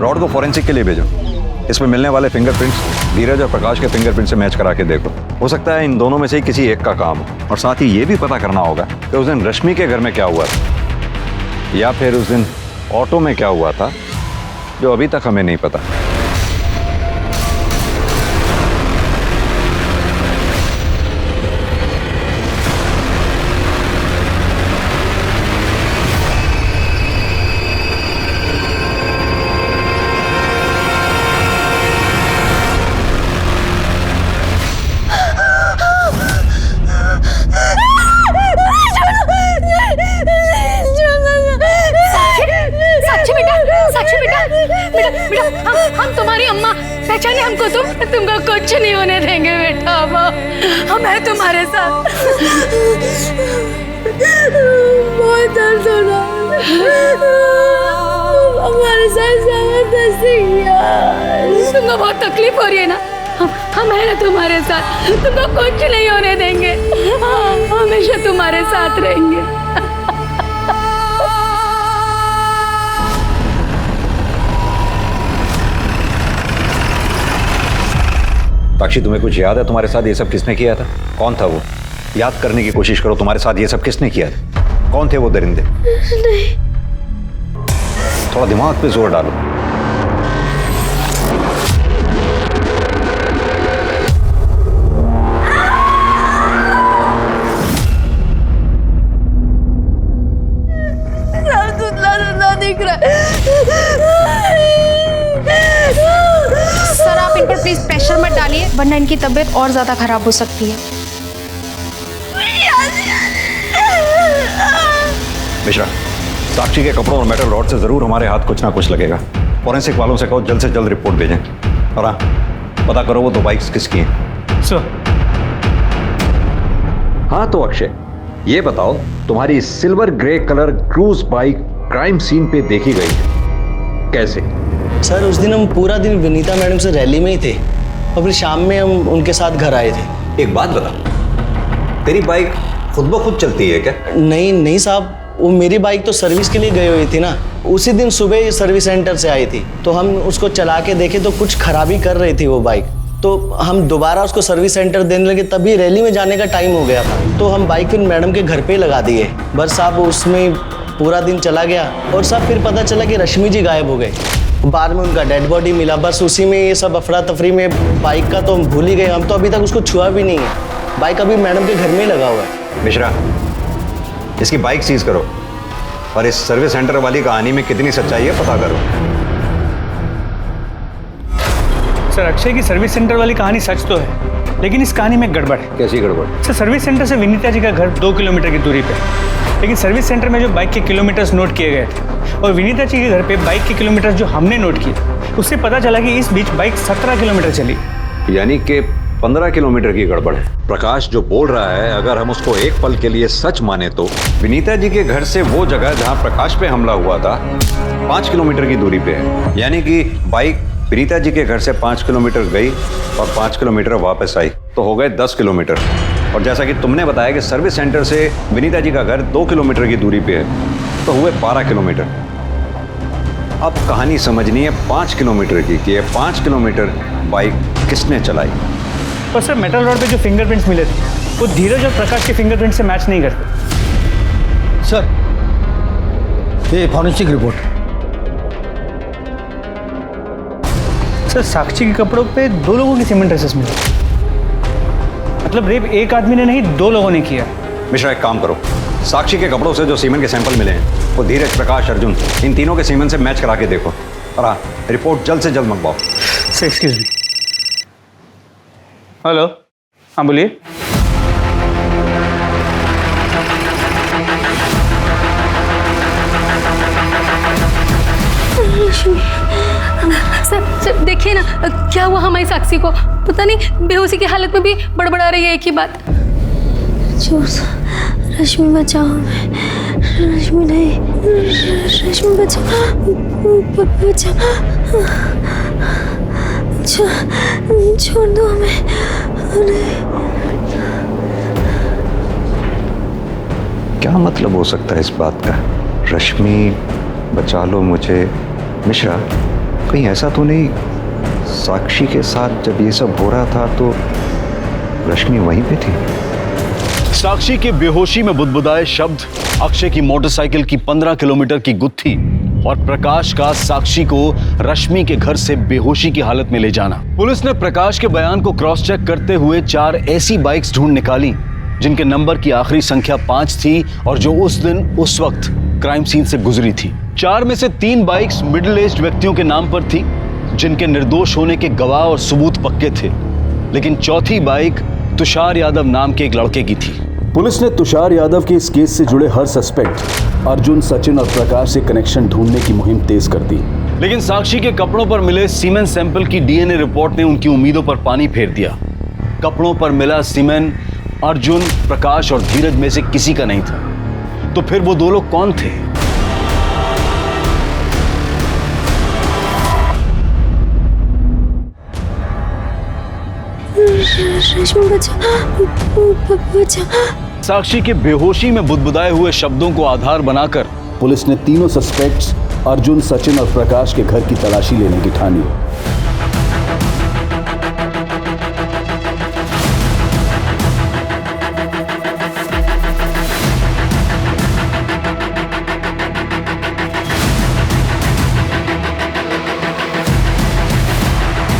रॉड को फॉरेंसिक के लिए भेजो। इसमें मिलने वाले फिंगरप्रिंट्स धीरज और प्रकाश के फिंगरप्रिंट से मैच करा के देखो। हो सकता है इन दोनों में से ही किसी एक का काम हो। और साथ ही ये भी पता करना होगा कि उस दिन रश्मि के घर में क्या हुआ था, या फिर उस दिन ऑटो में क्या हुआ था, जो अभी तक हमें नहीं पता। हम तुम्हारी अम्मा, पहचाने हमको तुमको कुछ नहीं होने देंगे बेटा। हम हैं तुम्हारे साथ। बहुत दर्द हो रहा है, हमारे साथ जबरदस्ती किया। तुमको बहुत तकलीफ हो रही है ना, हम हैं ना तुम्हारे साथ, तुमको कुछ नहीं होने देंगे। हमेशा तुम्हारे साथ रहेंगे। साक्षी, तुम्हें कुछ याद है तुम्हारे साथ ये सब किसने किया था? कौन था वो? याद करने की कोशिश करो, तुम्हारे साथ ये सब किसने किया था? कौन थे वो दरिंदे? नहीं। थोड़ा दिमाग पे जोर डालो। दिख रहा है। सर आप इन पर प्लीज प्रेशर मत डालिए, वरना इनकी तबीयत और ज्यादा खराब हो सकती है। मिश्रा, साक्षी के कपड़ों और मेटल रॉड से जरूर हमारे हाथ कुछ ना कुछ लगेगा। फॉरेंसिक वालों से कहो जल्द से जल्द रिपोर्ट भेजें। और हाँ, पता करो वो दो बाइक्स किसकी हैं। सर। हाँ तो अक्षय, ये बताओ तुम्हारी silver grey colour cruise bike crime scene पे देखी गई है, कैसे? सर उस दिन हम पूरा दिन विनीता मैडम से रैली में ही थे और फिर शाम में हम उनके साथ घर आए थे। एक बात बता, तेरी बाइक खुद ब खुद चलती है क्या? नहीं नहीं साहब, वो मेरी बाइक तो सर्विस के लिए गई हुई थी ना। उसी दिन सुबह ही सर्विस सेंटर से आई थी, तो हम उसको चला के देखे तो कुछ खराबी कर रही थी वो बाइक। तो हम दोबारा उसको सर्विस सेंटर देने लगे, तभी रैली में जाने का टाइम हो गया था। तो हम बाइक फिर मैडम के घर पे ही लगा दिए। बस साहब उसमें पूरा दिन चला गया और सब फिर पता चला कि रश्मि जी गायब हो गए। बाद में उनका डेड बॉडी मिला। बस उसी में ये सब अफरा तफरी में बाइक का तो हम भूल ही गए। हम तो अभी तक उसको छुआ भी नहीं है। बाइक अभी मैडम के घर में ही लगा हुआ है। मिश्रा, इसकी बाइक सीज करो और इस सर्विस सेंटर वाली कहानी में कितनी सच्चाई है पता करो। सर अक्षय की सर्विस सेंटर वाली कहानी सच तो है, लेकिन इस कहानी में गड़बड़ है। कैसी गड़बड़? सर सर्विस सेंटर से विनीता जी का घर 2 किलोमीटर की दूरी पे, लेकिन सर्विस सेंटर में जो बाइक के किलोमीटर्स नोट किए गए थे और विनीता जी के घर पे बाइक के किलोमीटर्स जो हमने नोट किए, उससे पता चला कि इस बीच बाइक 17 किलोमीटर चली। यानी कि 15 किलोमीटर की गड़बड़ है। प्रकाश जो बोल रहा है, अगर हम उसको एक पल के लिए सच माने तो विनीता जी के घर से वो जगह जहां प्रकाश पे हमला हुआ था 5 किलोमीटर की दूरी पे है। यानी कि बाइक विनीता जी के घर से 5 किलोमीटर गई और 5 किलोमीटर वापस आई, तो हो गए 10 किलोमीटर। और जैसा कि तुमने बताया कि सर्विस सेंटर से विनीता जी का घर 2 किलोमीटर की दूरी पे है, तो हुए 12 किलोमीटर। अब कहानी समझनी है 5 किलोमीटर की, कि ये 5 किलोमीटर बाइक किसने चलाई। और सर मेटल रोड पे जो फिंगरप्रिंट्स मिले थे वो धीरज और प्रकाश के फिंगरप्रिंट से मैच नहीं करते। सर ये फॉरेंसिक रिपोर्ट। सर साक्षी के कपड़ों पे 2 लोगों की सीमेंट ट्रेसेस मिले, मतलब रेप एक आदमी ने नहीं 2 लोगों ने किया। मिश्रा एक काम करो, साक्षी के कपड़ों से जो सीमेंट के सैंपल मिले हैं वो धीरज, प्रकाश, अर्जुन, इन तीनों के सीमेंट से मैच करा के देखो। और हाँ, रिपोर्ट जल्द से जल्द मंगवाओ। Sir excuse me. हेलो, हाँ बोलिए। सर देखिए ना, क्या हुआ हमारी साक्षी को? पता नहीं, बेहोशी की हालत में भी बड़बड़ा रही है एक ही बात। रश्मि बचाओ, रश्मि नहीं, रश्मि बचाओ, छोड़ दो हमें। क्या मतलब हो सकता है इस बात का? रश्मि बचा लो मुझे। मिश्रा, कहीं ऐसा तो नहीं साक्षी के साथ जब ये सब हो रहा था तो रश्मि वहीं पे थी? साक्षी के बेहोशी में बुदबुदाए शब्द, अक्षय की मोटरसाइकिल की 15 किलोमीटर की गुत्थी और प्रकाश का साक्षी को रश्मि के घर से बेहोशी की हालत में ले जाना। पुलिस ने प्रकाश के बयान को क्रॉस चेक करते हुए 4 ऐसी बाइक्स ढूंढ निकाली जिनके नंबर की आखिरी संख्या 5 थी और जो उस दिन उस वक्त क्राइम सीन से गुजरी थी। 4 में से 3 बाइक्स मिडिल एज्ड व्यक्तियों के नाम पर थी जिनके निर्दोष होने के गवाह और सबूत पक्के थे, लेकिन चौथी बाइक तुषार यादव नाम के एक लड़के की थी। पुलिस ने तुषार यादव के इस केस से जुड़े हर सस्पेक्ट अर्जुन, सचिन और प्रकाश से कनेक्शन ढूंढने की मुहिम तेज कर दी, लेकिन साक्षी के कपड़ों पर मिले सीमेन सैंपल की डीएनए रिपोर्ट ने उनकी उम्मीदों पर पानी फेर दिया। कपड़ों पर मिला सीमेन अर्जुन, प्रकाश और धीरज में से किसी का नहीं था। तो फिर वो 2 लोग कौन थे? साक्षी के बेहोशी में बुदबुदाए हुए शब्दों को आधार बनाकर पुलिस ने तीनों सस्पेक्ट्स अर्जुन, सचिन और प्रकाश के घर की तलाशी लेने की ठानी।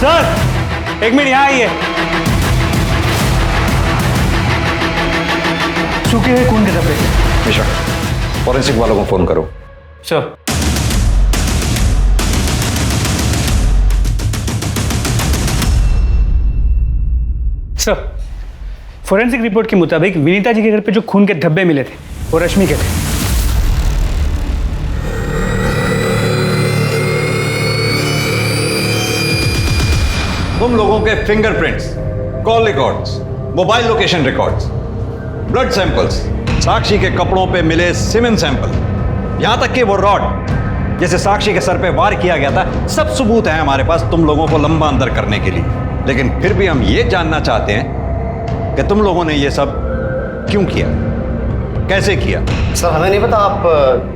सर, 1 मिनट यहाँ आइए। सूखे हुए खून के धब्बे। मिश्रा, फॉरेंसिक वालों को फोन करो। सर। सर, फोरेंसिक रिपोर्ट के मुताबिक विनीता जी के घर पे जो खून के धब्बे मिले थे वो रश्मि के थे। तुम लोगों के fingerprints, call records, mobile location records, blood samples, Sakshi के कपड़ों पे मिले सीमेन सैंपल, यहां तक कि वो रॉड जैसे साक्षी के सर पे वार किया गया था, सब सबूत हैं हमारे पास तुम लोगों को लंबा अंदर करने के लिए। लेकिन फिर भी हम ये जानना चाहते हैं कि तुम लोगों ने ये सब क्यों किया, कैसे किया? सर, हमें नहीं पता आप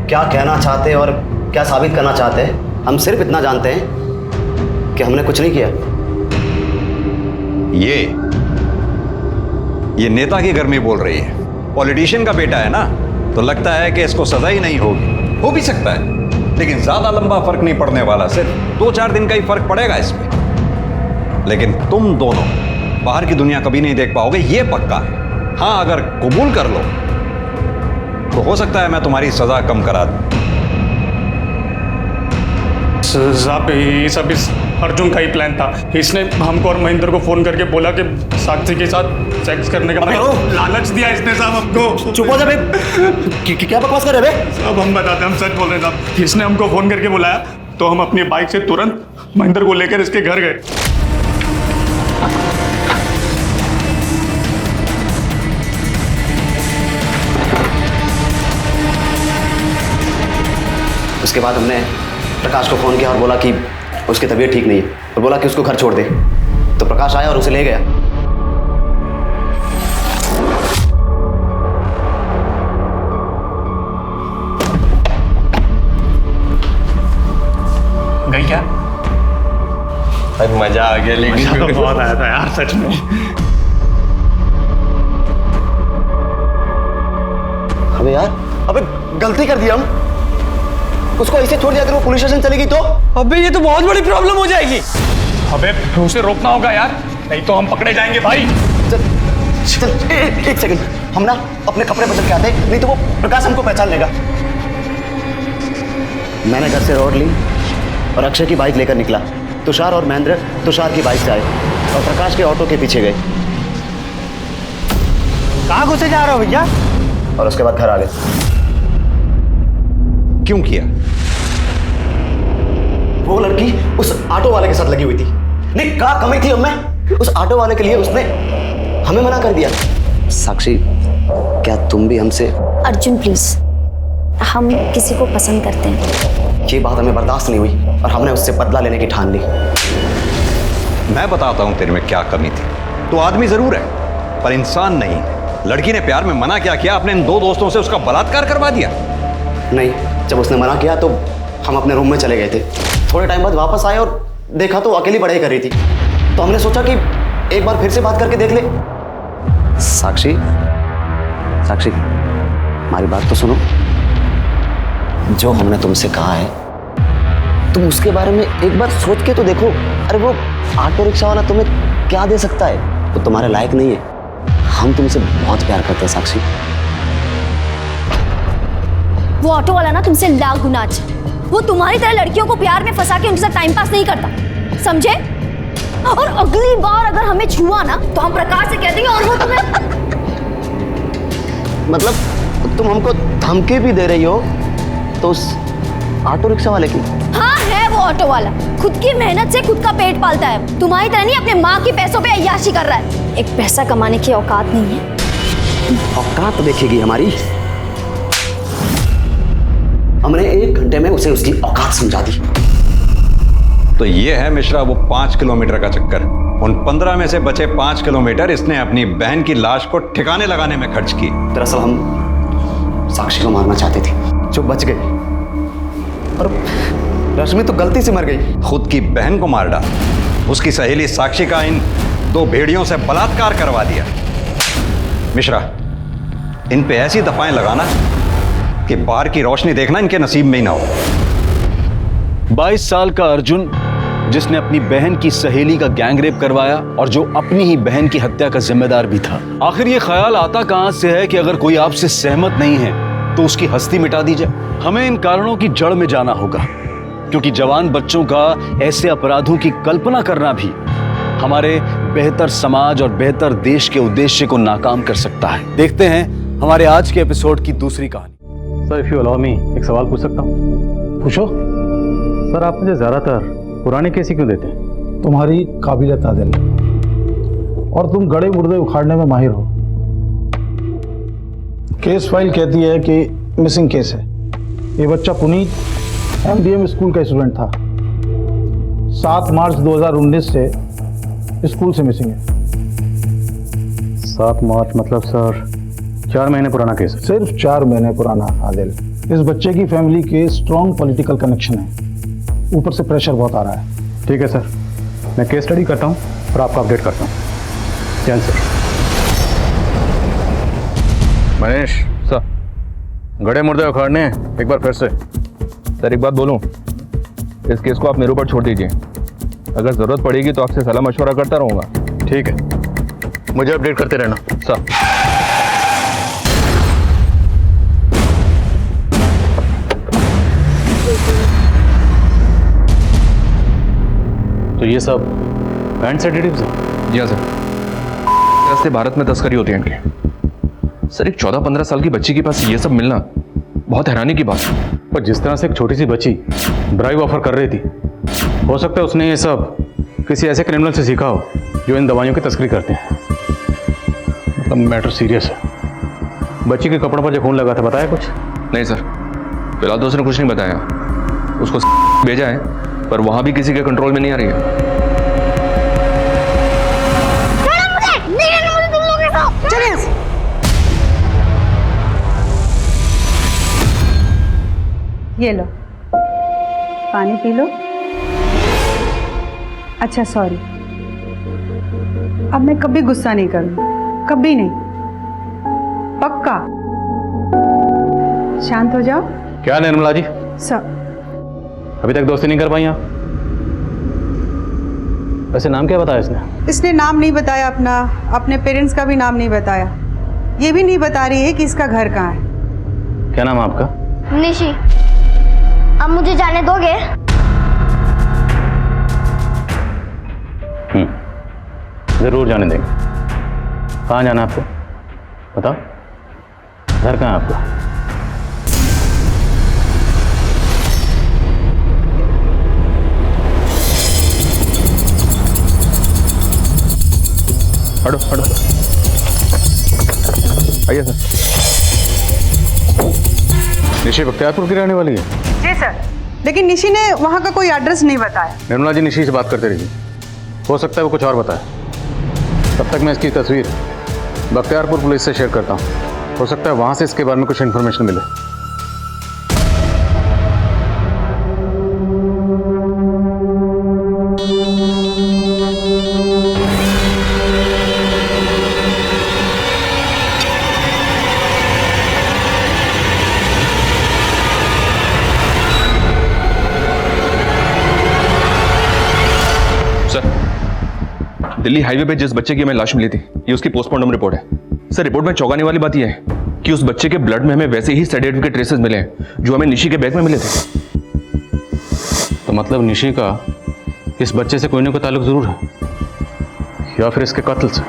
क्या कहना चाहते हैं और क्या साबित करना चाहते हैं। हम सिर्फ इतना जानते हैं कि हमने कुछ नहीं किया। ये नेता की घर में बोल रही है, पॉलिटिशियन का बेटा है ना, तो लगता है कि इसको सजा ही नहीं होगी। हो भी सकता है, लेकिन ज्यादा लंबा फर्क नहीं पड़ने वाला, सिर्फ 2-4 दिन का ही फर्क पड़ेगा इसमें। लेकिन तुम दोनों बाहर की दुनिया कभी नहीं देख पाओगे, ये पक्का है। हाँ, अगर कबूल कर लो तो हो सकता है मैं तुम्हारी सजा कम करा दूं। साहब, ये सब इस अर्जुन का ही प्लान था। इसने हमको और महेंद्र को फोन करके बोला कि साक्षी के साथ सेक्स करने का लालच दिया इसने साहब हमको। चुप हो जा बे। क्या बकवास कर रहे बे? साहब हम बताते हैं, हम सच बोल रहे हैं साहब। इसने हमको फोन करके बुलाया तो हम अपनी बाइक से तुरंत महेंद्र को लेकर इसके घर गए। उसके बाद हमने प्रकाश को फोन किया और बोला कि उसकी तबीयत ठीक नहीं है और बोला कि उसको घर छोड़ दे। तो प्रकाश आया और उसे ले गया। गई क्या? भाई मजा आ गया, लेकिन बहुत आया था यार सच में। अबे यार, अबे गलती कर दिया हम। उसको ऐसे छोड़ दिया, अगर वो पुलिस स्टेशन चलेगी तो? अबे ये तो बहुत बड़ी प्रॉब्लम हो जाएगी। अबे उसे रोकना होगा यार, नहीं तो हम पकड़े जाएंगे भाई। चल एक सेकंड, हम ना अपने कपड़े बदल के आते, नहीं तो वो प्रकाश हमको पहचान लेगा। मैंने घर से रोड ली और अक्षय की बाइक लेकर निकला। तुषार और महेंद्र तुषार की बाइक से आए और प्रकाश के ऑटो के पीछे गए। कहाँ घुसे जा रहे हो भैया? और उसके बाद घर आ गए। क्यों किया? वो लड़की उस ऑटो वाले के साथ लगी हुई थी। नहीं, क्या कमी थी हमें उस ऑटो वाले के लिए, उसने हमें मना कर दिया। साक्षी, क्या तुम भी हमसे? अर्जुन प्लीज, हम किसी को पसंद करते हैं। ये बात हमें बर्दाश्त नहीं हुई और हमने उससे बदला लेने की ठान ली। मैं बताता हूं तेरे में क्या कमी थी। तो आदमी जरूर है पर इंसान नहीं। लड़की ने प्यार में मना क्या किया, अपने इन 2 दोस्तों से उसका बलात्कार करवा दिया। नहीं, जब उसने मना किया तो हम अपने रूम में चले गए थे। थोड़े टाइम बाद वापस आए और देखा तो अकेली पढ़ाई कर रही थी। तो हमने सोचा कि एक बार फिर से बात करके देख ले। साक्षी, साक्षी, हमारी बात तो सुनो। जो हमने तुमसे कहा है तुम उसके बारे में एक बार सोच के तो देखो। अरे वो ऑटो रिक्शा वाला तुम्हें क्या दे सकता है? वो तुम्हारे लायक नहीं है। हम तुमसे बहुत प्यार करते हैं साक्षी। वो ऑटो वाला ना तुमसे लाख गुना अच्छा। वो तुम्हारी तरह लड़कियों को प्यार में फंसा के उनके साथ टाइम पास नहीं करता, समझे? और अगली बार अगर हमें छुआ ना तो हम प्रकाश से कह देंगे और वो तुम्हें मतलब तुम हमको धमकी भी दे रही हो तो उस ऑटो रिक्शा वाले की? हाँ, है वो ऑटो वाला। खुद की मेहनत से खुद का पेट पालता है। तुम्हारी तरह नहीं अपने माँ की पैसों पे अय्याशी कर रहा है। एक पैसा कमाने की औकात नहीं है। औकात देखेगी हमारी? हमने 1 घंटे में उसे उसकी औकात समझा दी। तो ये है मिश्रा वो 5 किलोमीटर का चक्कर। उन 15 में से बचे 5 किलोमीटर इसने अपनी बहन की लाश को ठिकाने लगाने में खर्च की। दरअसल हम साक्षी को मारना चाहते थे, जो बच गई। और रश्मि तो गलती से मर गई। खुद की बहन को मार डाला। उसकी सहेली साक्षी का इन 2 भेड़ियों से बलात्कार करवा दिया। मिश्रा, इन पे ऐसी दफाएं लगाना कि बाहर की रोशनी देखना इनके नसीब में ही ना हो। 22 साल का अर्जुन, जिसने अपनी बहन की सहेली का गैंगरेप करवाया और जो अपनी ही बहन की हत्या का जिम्मेदार भी था। आखिर ये ख्याल आता कहां से है कि अगर कोई आपसे सहमत नहीं है तो उसकी हस्ती मिटा दी जाए? हमें इन कारणों की जड़ में जाना होगा, क्योंकि जवान बच्चों का ऐसे अपराधों की कल्पना करना भी हमारे बेहतर समाज और बेहतर देश के उद्देश्य को नाकाम कर सकता है। देखते हैं हमारे आज के एपिसोड की दूसरी कहानी। Sir, if you allow me, एक सवाल पूछ सकता हूँ? पूछो। सर, आप मुझे ज़्यादातर पुराने केस ही क्यों देते हैं? तुम्हारी काबिलियत आदिल, और तुम गड़े मुर्दे उखाड़ने में माहिर हो। केस फाइल कहती है कि मिसिंग केस है। ये बच्चा पुनीत MDM स्कूल का स्टूडेंट था। 7 मार्च 2019 से स्कूल से मिसिंग है। 7 मार्च मतलब सर 4 महीने पुराना केस है। सिर्फ 4 महीने पुराना आदिल। इस बच्चे की फैमिली के स्ट्रॉन्ग पॉलिटिकल कनेक्शन है, ऊपर से प्रेशर बहुत आ रहा है। ठीक है सर, मैं केस स्टडी करता हूँ और आपको अपडेट करता हूँ। जैन सर। मनीष सर, गड़े मुर्दे उखाड़ने एक बार फिर से। सर, एक बात बोलूं, इस केस को आप मेरे ऊपर छोड़ दीजिए। अगर ज़रूरत पड़ेगी तो आपसे सलाह मशवरा करता रहूँगा। ठीक है, मुझे अपडेट करते रहना सर। तो ये सब बैंड सेडेटिव्स हैं? जी हाँ सर, रास्ते भारत में तस्करी होती है इनकी। सर, एक 14-15 साल की बच्ची के पास ये सब मिलना बहुत हैरानी की बात है। पर जिस तरह से एक छोटी सी बच्ची ड्राइव ऑफर कर रही थी, हो सकता है उसने ये सब किसी ऐसे क्रिमिनल से सीखा हो जो इन दवाइयों की तस्करी करते हैं। मतलब मैटर सीरियस है। बच्ची के कपड़ों पर जो खून लगा था, बताया कुछ? नहीं सर, फिलहाल तो उसने कुछ नहीं बताया। उसको भेजा है पर वहाँ भी किसी के कंट्रोल में नहीं आ रही है। ये लो, पानी पी लो। अच्छा सॉरी, अब मैं कभी गुस्सा नहीं करूंगी, कभी नहीं, पक्का। शांत हो जाओ। क्या निर्मला जी? सर, अभी तक दोस्ती नहीं कर पाई आप? वैसे नाम क्या बताया इसने? इसने नाम नहीं बताया अपना, अपने पेरेंट्स का भी नाम नहीं बताया। ये भी नहीं बता रही है कि इसका घर कहाँ है। क्या नाम है आपका? निशी। अब मुझे जाने दोगे? जरूर जाने देंगे। कहाँ जाना है आपको? बताओ, घर कहाँ है आपका? हटो हटो, आइए सर। निशी बख्तियारपुर की रहने वाली है? जी सर, लेकिन निशी ने वहाँ का कोई एड्रेस नहीं बताया। निर्मला जी निशी से बात करते रहिए, हो सकता है वो कुछ और बताए। तब तक मैं इसकी तस्वीर बख्तियारपुर पुलिस से शेयर करता हूँ, हो सकता है वहाँ से इसके बारे में कुछ इन्फॉर्मेशन मिले। दिल्ली हाईवे पे जिस बच्चे की हमें लाश मिली थी, ये उसकी पोस्टमार्टम रिपोर्ट है। सर, रिपोर्ट में चौंकाने वाली बात यह है कि उस बच्चे के ब्लड में हमें वैसे ही सेडेटिव के ट्रेसेस मिले हैं जो हमें निशी के बैग में मिले थे। तो मतलब निशी का इस बच्चे से कोई ना कोई ताल्लुक जरूर है, या फिर इसके कत्ल से।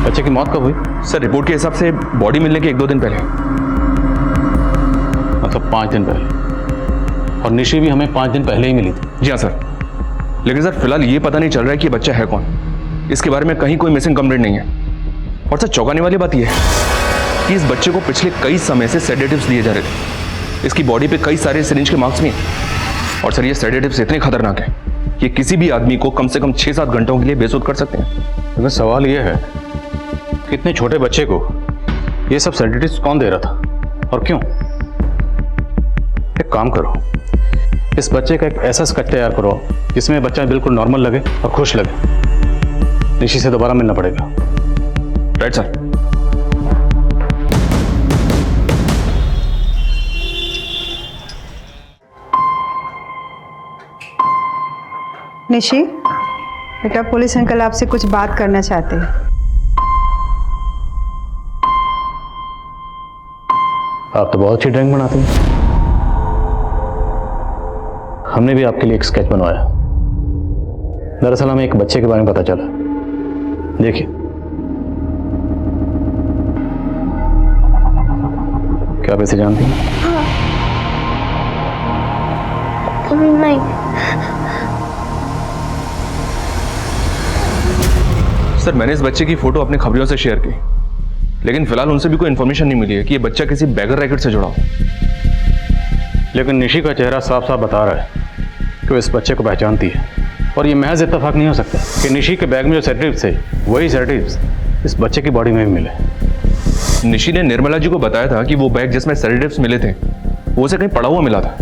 बच्चे की मौत कब हुई? सर, रिपोर्ट के हिसाब से बॉडी मिलने के 1-2 दिन पहले। मतलब 5 दिन पहले। और निशी भी हमें 5 दिन पहले ही मिली थी। जी हाँ सर, लेकिन सर फिलहाल ये पता नहीं चल रहा है कि ये बच्चा है कौन। इसके बारे में कहीं कोई मिसिंग कंप्लेंट नहीं है। और सर, चौंकाने वाली बात यह है कि इस बच्चे को पिछले कई समय से सेडेटिव्स दिए जा रहे थे। इसकी बॉडी पे कई सारे सिरिंज के मार्क्स भी हैं। और सर, ये सेडेटिव्स इतने खतरनाक हैं कि किसी भी आदमी को कम से कम 6-7 घंटों के लिए बेसुध कर सकते हैं। लेकिन सवाल यह है कि इतने छोटे बच्चे को ये सब सेडेटिव्स कौन दे रहा था और क्यों? एक काम करो, इस बच्चे का एक ऐसा स्केच तैयार करो जिसमें बच्चा बिल्कुल नॉर्मल लगे और खुश लगे। निशी से दोबारा मिलना पड़ेगा। Right sir. निशी, बेटा पुलिस अंकल आपसे कुछ बात करना चाहते हैं। आप तो बहुत अच्छी ड्राइंग बनाते हैं। हमने भी आपके लिए एक स्केच बनवाया। दरअसल हमें एक बच्चे के बारे में पता चला। देखिए, क्या आप इसे जानती हैं? नहीं। सर, मैंने इस बच्चे की फोटो अपने खबरियों से शेयर की, लेकिन फिलहाल उनसे भी कोई इन्फॉर्मेशन नहीं मिली है कि ये बच्चा किसी बैगर रैकेट से जुड़ा हो। लेकिन निशी का चेहरा साफ साफ बता रहा है कि वो इस बच्चे को पहचानती है। और ये महज इत्तेफाक नहीं हो सकता कि निशी के बैग में जो सेडेटिव्स थे वही सेडेटिव्स इस बच्चे की बॉडी में भी मिले। निशी ने निर्मला जी को बताया था कि वो बैग जिसमें सेडेटिव्स मिले थे वो उसे कहीं पड़ा हुआ मिला था।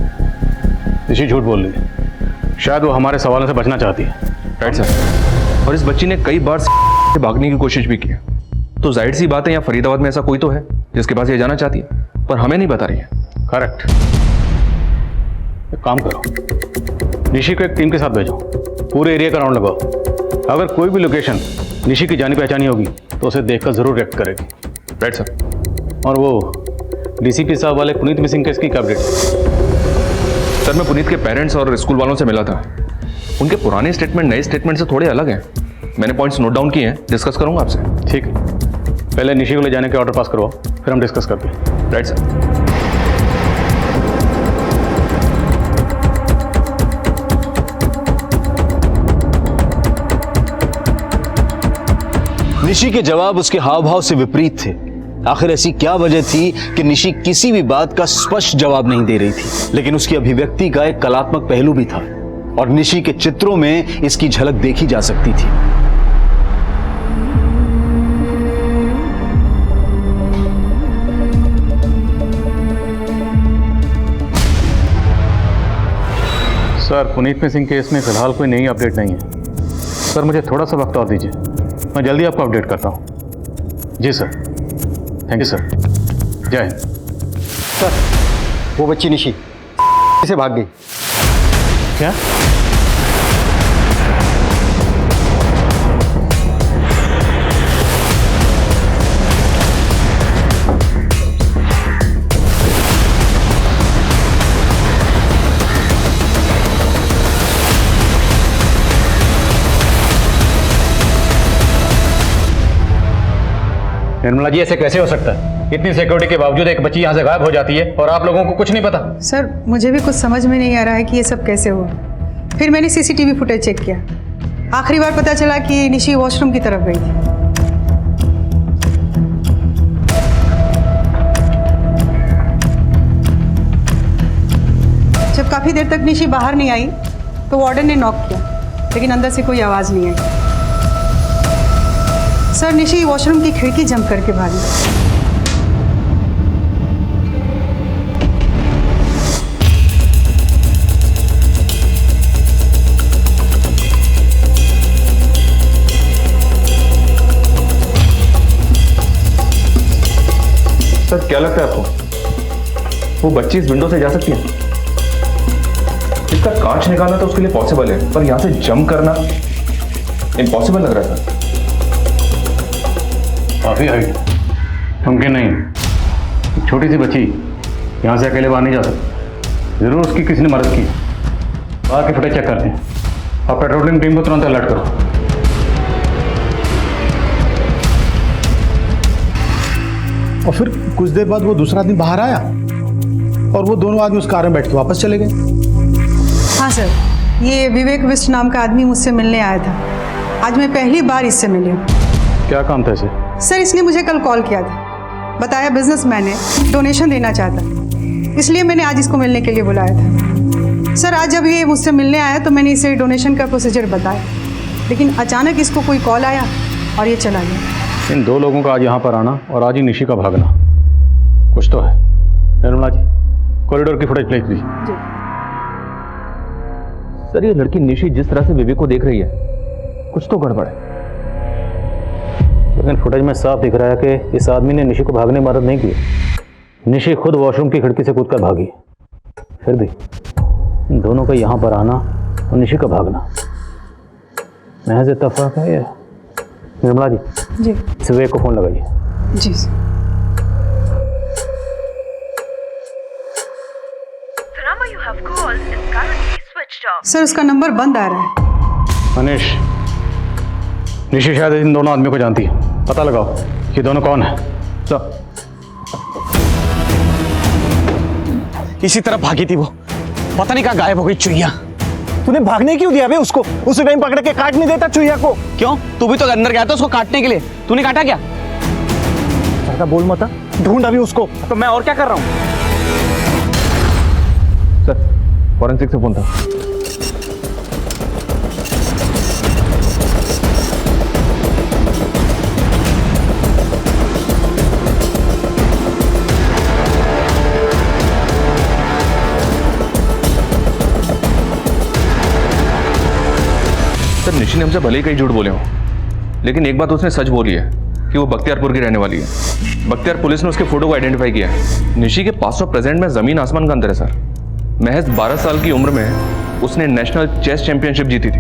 निशी झूठ बोल रही है, शायद वो हमारे सवालों से बचना चाहती है। Right sir. और इस बच्ची ने कई बार से भागने की कोशिश भी की, तो जाहिर सी बात है यहाँ फरीदाबाद में ऐसा कोई तो है जिसके पास ये जाना चाहती है, पर हमें नहीं बता रही है। करेक्ट। एक काम करो, निशी को एक टीम के साथ भेजो, पूरे एरिया का राउंड लगाओ। अगर कोई भी लोकेशन निशी की जानी पहचानी होगी तो उसे देखकर जरूर रिएक्ट करेगी। Right sir. और वो डीसीपी साहब वाले पुनीत मिसिंग केस की क्या अपडेट? सर, मैं पुनीत के पेरेंट्स और स्कूल वालों से मिला था। उनके पुराने स्टेटमेंट नए स्टेटमेंट से थोड़े अलग हैं। मैंने पॉइंट्स नोट डाउन किए हैं, डिस्कस करूंगा आपसे। ठीक है, पहले निशी को ले जाने के ऑर्डर पास करवाओ, फिर हम डिस्कस करते हैं। Right sir. निशी के जवाब उसके हाव भाव से विपरीत थे। आखिर ऐसी क्या वजह थी कि निशी किसी भी बात का स्पष्ट जवाब नहीं दे रही थी? लेकिन उसकी अभिव्यक्ति का एक कलात्मक पहलू भी था और निशी के चित्रों में इसकी झलक देखी जा सकती थी। सर, पुनीत मिसिंग केस में फिलहाल कोई नई अपडेट नहीं है। सर, मुझे थोड़ा सा वक्त और दीजिए, मैं जल्दी आपको अपडेट करता हूँ। जी सर, थैंक यू सर। जय हिंद। सर, वो बच्ची निशी से भाग गई। क्या? निर्मला जी, ऐसे कैसे हो सकता है? इतनी सिक्योरिटी के बावजूद एक बच्ची यहाँ से गायब हो जाती है और आप लोगों को कुछ नहीं पता? सर, मुझे भी कुछ समझ में नहीं आ रहा है कि ये सब कैसे हुआ। फिर मैंने सीसीटीवी फुटेज चेक किया। आखिरी बार पता चला कि निशी वॉशरूम की तरफ गई थी। जब काफ़ी देर तक निशी बाहर नहीं आई तो वार्डन ने नॉक किया, लेकिन अंदर से कोई आवाज़ नहीं आई। सर, निशी वॉशरूम की खिड़की जंप करके भागी। सर क्या लगता है आपको, वो बच्ची इस विंडो से जा सकती है? इसका कांच निकालना तो उसके लिए पॉसिबल है, पर यहां से जंप करना इम्पॉसिबल लग रहा था। काफी हाइट, मुमकिन नहीं। एक छोटी सी बच्ची यहां से अकेले बाहर नहीं जा सकती। जरूर उसकी किसी ने मदद की। बाहर के फुटेज चेक करते हैं और पेट्रोलिंग टीम को तुरंत अलर्ट करो। और फिर कुछ देर बाद वो दूसरा आदमी बाहर आया और वो दोनों आदमी उस कार में बैठ के वापस चले गए। हाँ सर, ये विवेक विष्ट नाम का आदमी मुझसे मिलने आया था। आज मैं पहली बार इससे मिली हूँ। क्या काम था इसे? सर, इसने मुझे कल कॉल किया था, बताया बिजनेसमैन है, डोनेशन देना चाहता, इसलिए मैंने आज इसको मिलने के लिए बुलाया था। सर, आज जब ये मुझसे मिलने आया तो मैंने इसे डोनेशन का प्रोसीजर बताया, लेकिन अचानक इसको कोई कॉल आया और ये चला गया। इन दो लोगों का आज यहाँ पर आना और आज ही निशी का भागना, कुछ तो है। निर्मला जी, कॉरिडोर की फुटेज प्लीज। सर, ये लड़की निशी जिस तरह से विवेक को देख रही है, कुछ तो गड़बड़ है। लेकिन फुटेज में साफ दिख रहा है कि इस आदमी ने निशी को भागने में मदद नहीं की। निशी खुद वॉशरूम की खिड़की से कूदकर भागी। फिर भी इन दोनों का यहाँ पर आना और निशी का भागना महज इत्तेफाक है। ये निर्मला जी, विवेक को फोन लगाइए। जी सर, उसका नंबर बंद आ रहा है। मनीष, निशी शायद इन दोनों आदमियों को जानती है, पता लगाओ ये दोनों कौन है। इसी तरफ भागी थी वो, पता नहीं कहाँ गायब हो गई चुईया। तूने भागने क्यों दिया बे उसको? उसी टाइम पकड़ के काट नहीं देता चुईया को? क्यों? तू भी तो अंदर गया था उसको काटने के लिए, तूने काटा क्या? ज्यादा बोल मत, ढूंढ अभी उसको। तो मैं और क्या कर रहा हूँ? सर, फॉरेंसिक से फोन था। सर, निशी ने हमसे भले ही कई झूठ बोले हो, लेकिन एक बात उसने सच बोली है कि वो बख्तियारपुर की रहने वाली है। बख्तियार पुलिस ने उसके फोटो को आइडेंटिफाई किया है। निशी के पास तो प्रेजेंट में जमीन आसमान का अंतर है सर। महज 12 साल की उम्र में उसने नेशनल चेस चैंपियनशिप जीती थी।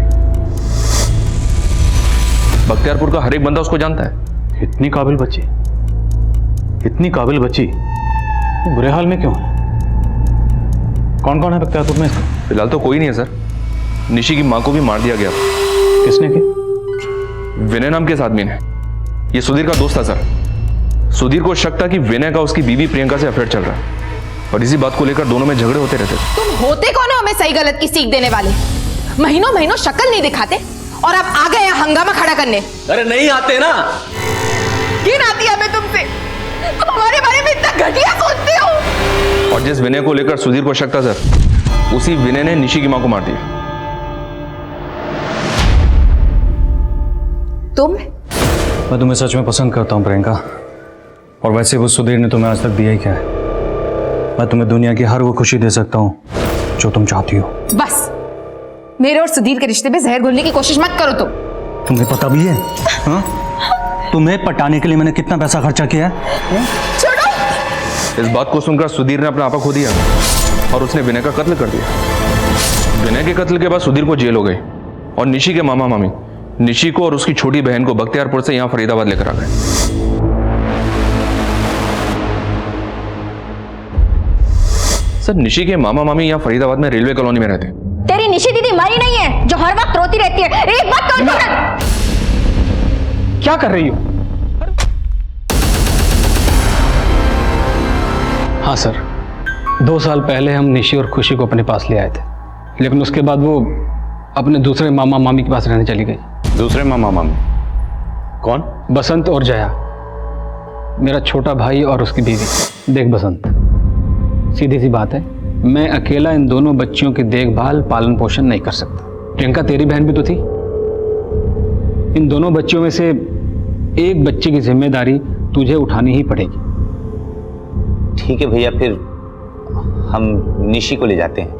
बख्तियारपुर का हर एक बंदा उसको जानता है। इतनी काबिल बच्ची, इतनी काबिल बच्ची बुरे हाल में क्यों है? कौन कौन है बख्तियारपुर में इसका? फिलहाल तो कोई नहीं है सर। निशी की मां को भी मार दिया गया। किसने की? विनय नाम के इस आदमी ने। ये सुधीर का दोस्त था सर। सुधीर को शक था कि विनय का उसकी बीवी प्रियंका से अफेयर चल रहा है और इसी बात को लेकर दोनों में झगड़े होते रहते थे। तुम होते कौन हो हमें सही गलत की सीख देने वाले? महीनों महीनों शक्ल नहीं दिखाते और अब आ गए हंगामा खड़ा करने। अरे नहीं आते ना। घिन आती है हमें तुमसे। तुम हमारे बारे में इतना घटिया सोचते हो। और जिस विनय को लेकर सुधीर को शक था सर, उसी विनय ने निशी की मां को मार दिया। तुम? मैं तुम्हें सच में पसंद करता हूँ प्रियंका, और वैसे वो सुधीर ने तुम्हें आज तक दिया ही क्या है। मैं तुम्हें दुनिया की हर वो खुशी दे सकता हूँ जो तुम चाहती हो। बस मेरे और सुधीर के रिश्ते में जहर घोलने की कोशिश मत करो तुम। तुम्हें पता भी है हाँ? तुम्हें पटाने के लिए मैंने कितना पैसा खर्चा किया है? छोड़ो। इस बात को सुनकर सुधीर ने अपना आपा खो दिया और उसने विनय का कत्ल कर दिया। विनय के कत्ल के बाद सुधीर को जेल हो गई और निशी के मामा मामी निशी को और उसकी छोटी बहन को बख्तियारपुर से यहाँ फरीदाबाद लेकर आ गए। सर, निशी के मामा मामी यहाँ फरीदाबाद में रेलवे कॉलोनी में रहते। तेरी निशी दीदी मरी नहीं है जो हर वक्त रोती रहती है। एक बात तो क्या कर रही हो? हाँ सर, 2 साल पहले हम निशी और खुशी को अपने पास ले आए थे, लेकिन उसके बाद वो अपने दूसरे मामा मामी के पास रहने चली गई। दूसरे मामा मामी कौन? बसंत और जया, मेरा छोटा भाई और उसकी बीवी। देख बसंत, सीधी सी बात है, मैं अकेला इन दोनों बच्चियों की देखभाल पालन पोषण नहीं कर सकता। प्रियंका तेरी बहन भी तो थी। इन दोनों बच्चियों में से एक बच्चे की जिम्मेदारी तुझे उठानी ही पड़ेगी। ठीक है भैया, फिर हम निशी को ले जाते हैं।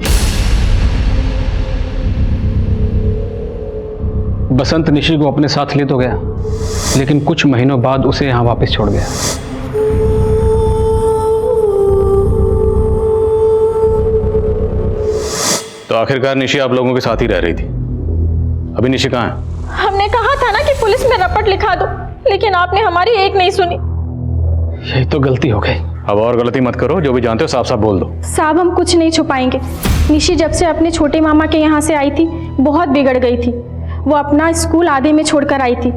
बसंत निशी को अपने साथ ले तो गया, लेकिन कुछ महीनों बाद उसे यहां वापस छोड़ गया। तो आखिरकार निशी आप लोगों के साथ ही रह रही थी। अभी निशी कहाँ है? हमने कहा था ना कि पुलिस में रपट लिखा दो, लेकिन आपने हमारी एक नहीं सुनी। यही तो गलती हो गई। अब और गलती मत करो, जो भी जानते हो साफ साफ बोल दो। साहब हम कुछ नहीं छुपाएंगे। निशी जब से अपने छोटे मामा के यहाँ से आई थी बहुत बिगड़ गई थी। वो अपना स्कूल आधे में छोड़कर आई थी,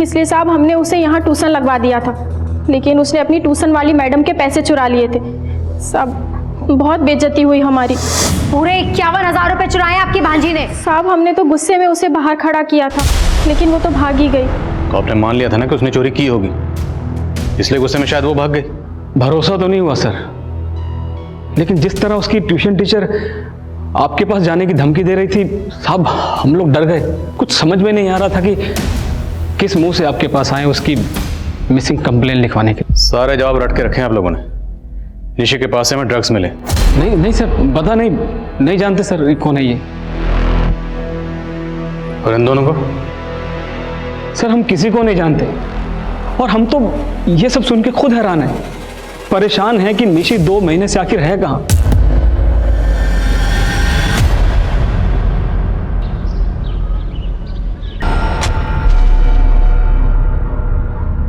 इसलिए साहब हमने उसे यहाँ ट्यूशन लगवा दिया था, लेकिन उसने अपनी ट्यूशन वाली मैडम के पैसे चुरा लिए थे। साहब बहुत बेइज्जती हुई हमारी। पूरे 51,000 रुपए चुराए आपकी भांजी ने। साहब हमने तो गुस्से में उसे बाहर खड़ा किया था, लेकिन वो तो भाग ही गई। तो आपने मान लिया था ना कि उसने चोरी की होगी, इसलिए गुस्से में शायद वो भाग गई। भरोसा तो नहीं हुआ सर, लेकिन जिस तरह उसकी ट्यूशन टीचर आपके पास जाने की धमकी दे रही थी साहब, हम लोग डर गए। कुछ समझ में नहीं आ रहा था कि किस मुंह से आपके पास आए उसकी मिसिंग कंप्लेन लिखवाने के। सारे जवाब रट के रखे हैं आप लोगों ने। निशी के पास से हमें ड्रग्स मिले। नहीं सर, पता नहीं जानते सर कौन है ये। और इन दोनों को? सर हम किसी को नहीं जानते, और हम तो ये सब सुन के खुद हैरान हैं, परेशान हैं कि निशी 2 महीने से आखिर है कहां।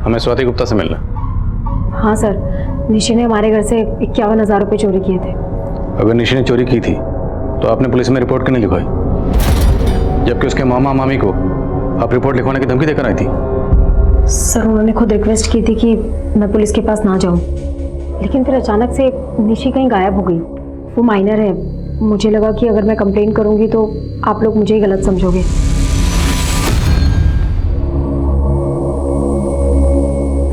हमें स्वाति गुप्ता से मिलना। हाँ सर, निशी ने हमारे घर से 51,000 रुपये चोरी किए थे। अगर निशी ने चोरी की थी तो आपने पुलिस में रिपोर्ट क्यों नहीं लिखवाई, जबकि उसके मामा मामी को आप रिपोर्ट लिखवाने की धमकी देकर आई थी? सर उन्होंने खुद रिक्वेस्ट की थी कि मैं पुलिस के पास ना जाऊं, लेकिन फिर अचानक से निशी कहीं गायब हो गई। वो माइनर है, मुझे लगा कि अगर मैं कंप्लेन करूंगी तो आप लोग मुझे ही गलत समझोगे।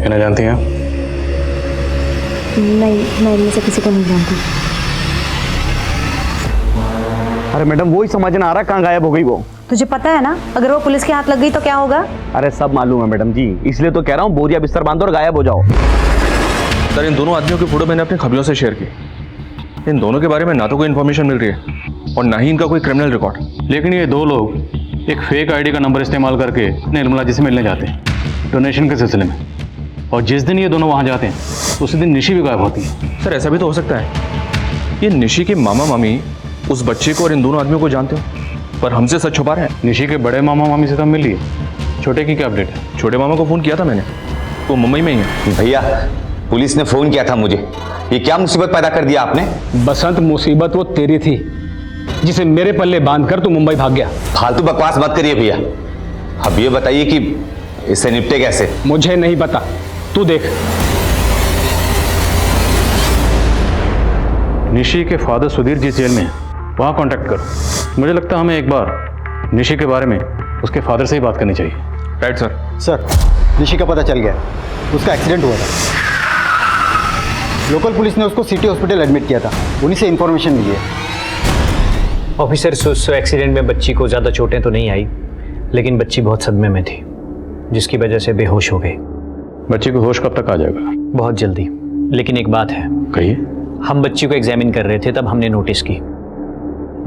इन्हें जानती हैं? नहीं, मैं इनमें से किसी को नहीं जानती। अरे मैडम, वो ही समझ ना आ रहा कहाँ गायब हो गई वो। तुझे पता है ना, अगर वो पुलिस के हाथ लग गई तो क्या होगा? अरे सब मालूम है मैडम जी, इसलिए तो कह रहा हूँ बोरिया बिस्तर बांधो और गायब हो जाओ। सर इन दोनों आदमियों की फोटो मैंने अपने खबरों से शेयर की। इन दोनों के बारे में ना तो कोई इन्फॉर्मेशन मिल रही है और ना ही इनका कोई क्रिमिनल रिकॉर्ड। लेकिन ये दो लोग एक फेक आईडी का नंबर इस्तेमाल करके निर्मला जी से मिलने जाते हैं डोनेशन के सिलसिले में, और जिस दिन ये दोनों वहाँ जाते हैं उसी दिन निशी भी गायब होती है। सर ऐसा भी तो हो सकता है ये निशी के मामा मामी उस बच्चे को और इन दोनों आदमियों को जानते हो, पर हमसे सच छुपा रहे हैं। निशी के बड़े मामा मामी से तो मिल लिए, छोटे की क्या अपडेट है? छोटे मामा को फ़ोन किया था मैंने, वो मुंबई में ही है। भैया पुलिस ने फ़ोन किया था मुझे। ये क्या मुसीबत पैदा कर दिया आपने? बसंत, मुसीबत वो तेरी थी जिसे मेरे पल्ले बांधकर तू मुंबई भाग गया। फालतू बकवास मत करिए भैया। अब ये बताइए कि इससे निपटे कैसे? मुझे नहीं पता, तू देख। निशी के फादर सुधीर जी जेल में है, वहाँ कांटेक्ट करो। मुझे लगता है हमें एक बार निशी के बारे में उसके फादर से ही बात करनी चाहिए। Right sir. सर निशी का पता चल गया, उसका एक्सीडेंट हुआ था। लोकल पुलिस ने उसको सिटी हॉस्पिटल एडमिट किया था, उन्हीं से इन्फॉर्मेशन मिली है। ऑफिसर, उस एक्सीडेंट में बच्ची को ज़्यादा चोटें तो नहीं आई, लेकिन बच्ची बहुत सदमे में थी, जिसकी वजह से बेहोश हो गई। बच्ची को होश कब तक आ जाएगा? बहुत जल्दी। लेकिन एक बात है। कहिए। हम बच्ची को एग्जामिन कर रहे थे तब हमने नोटिस की,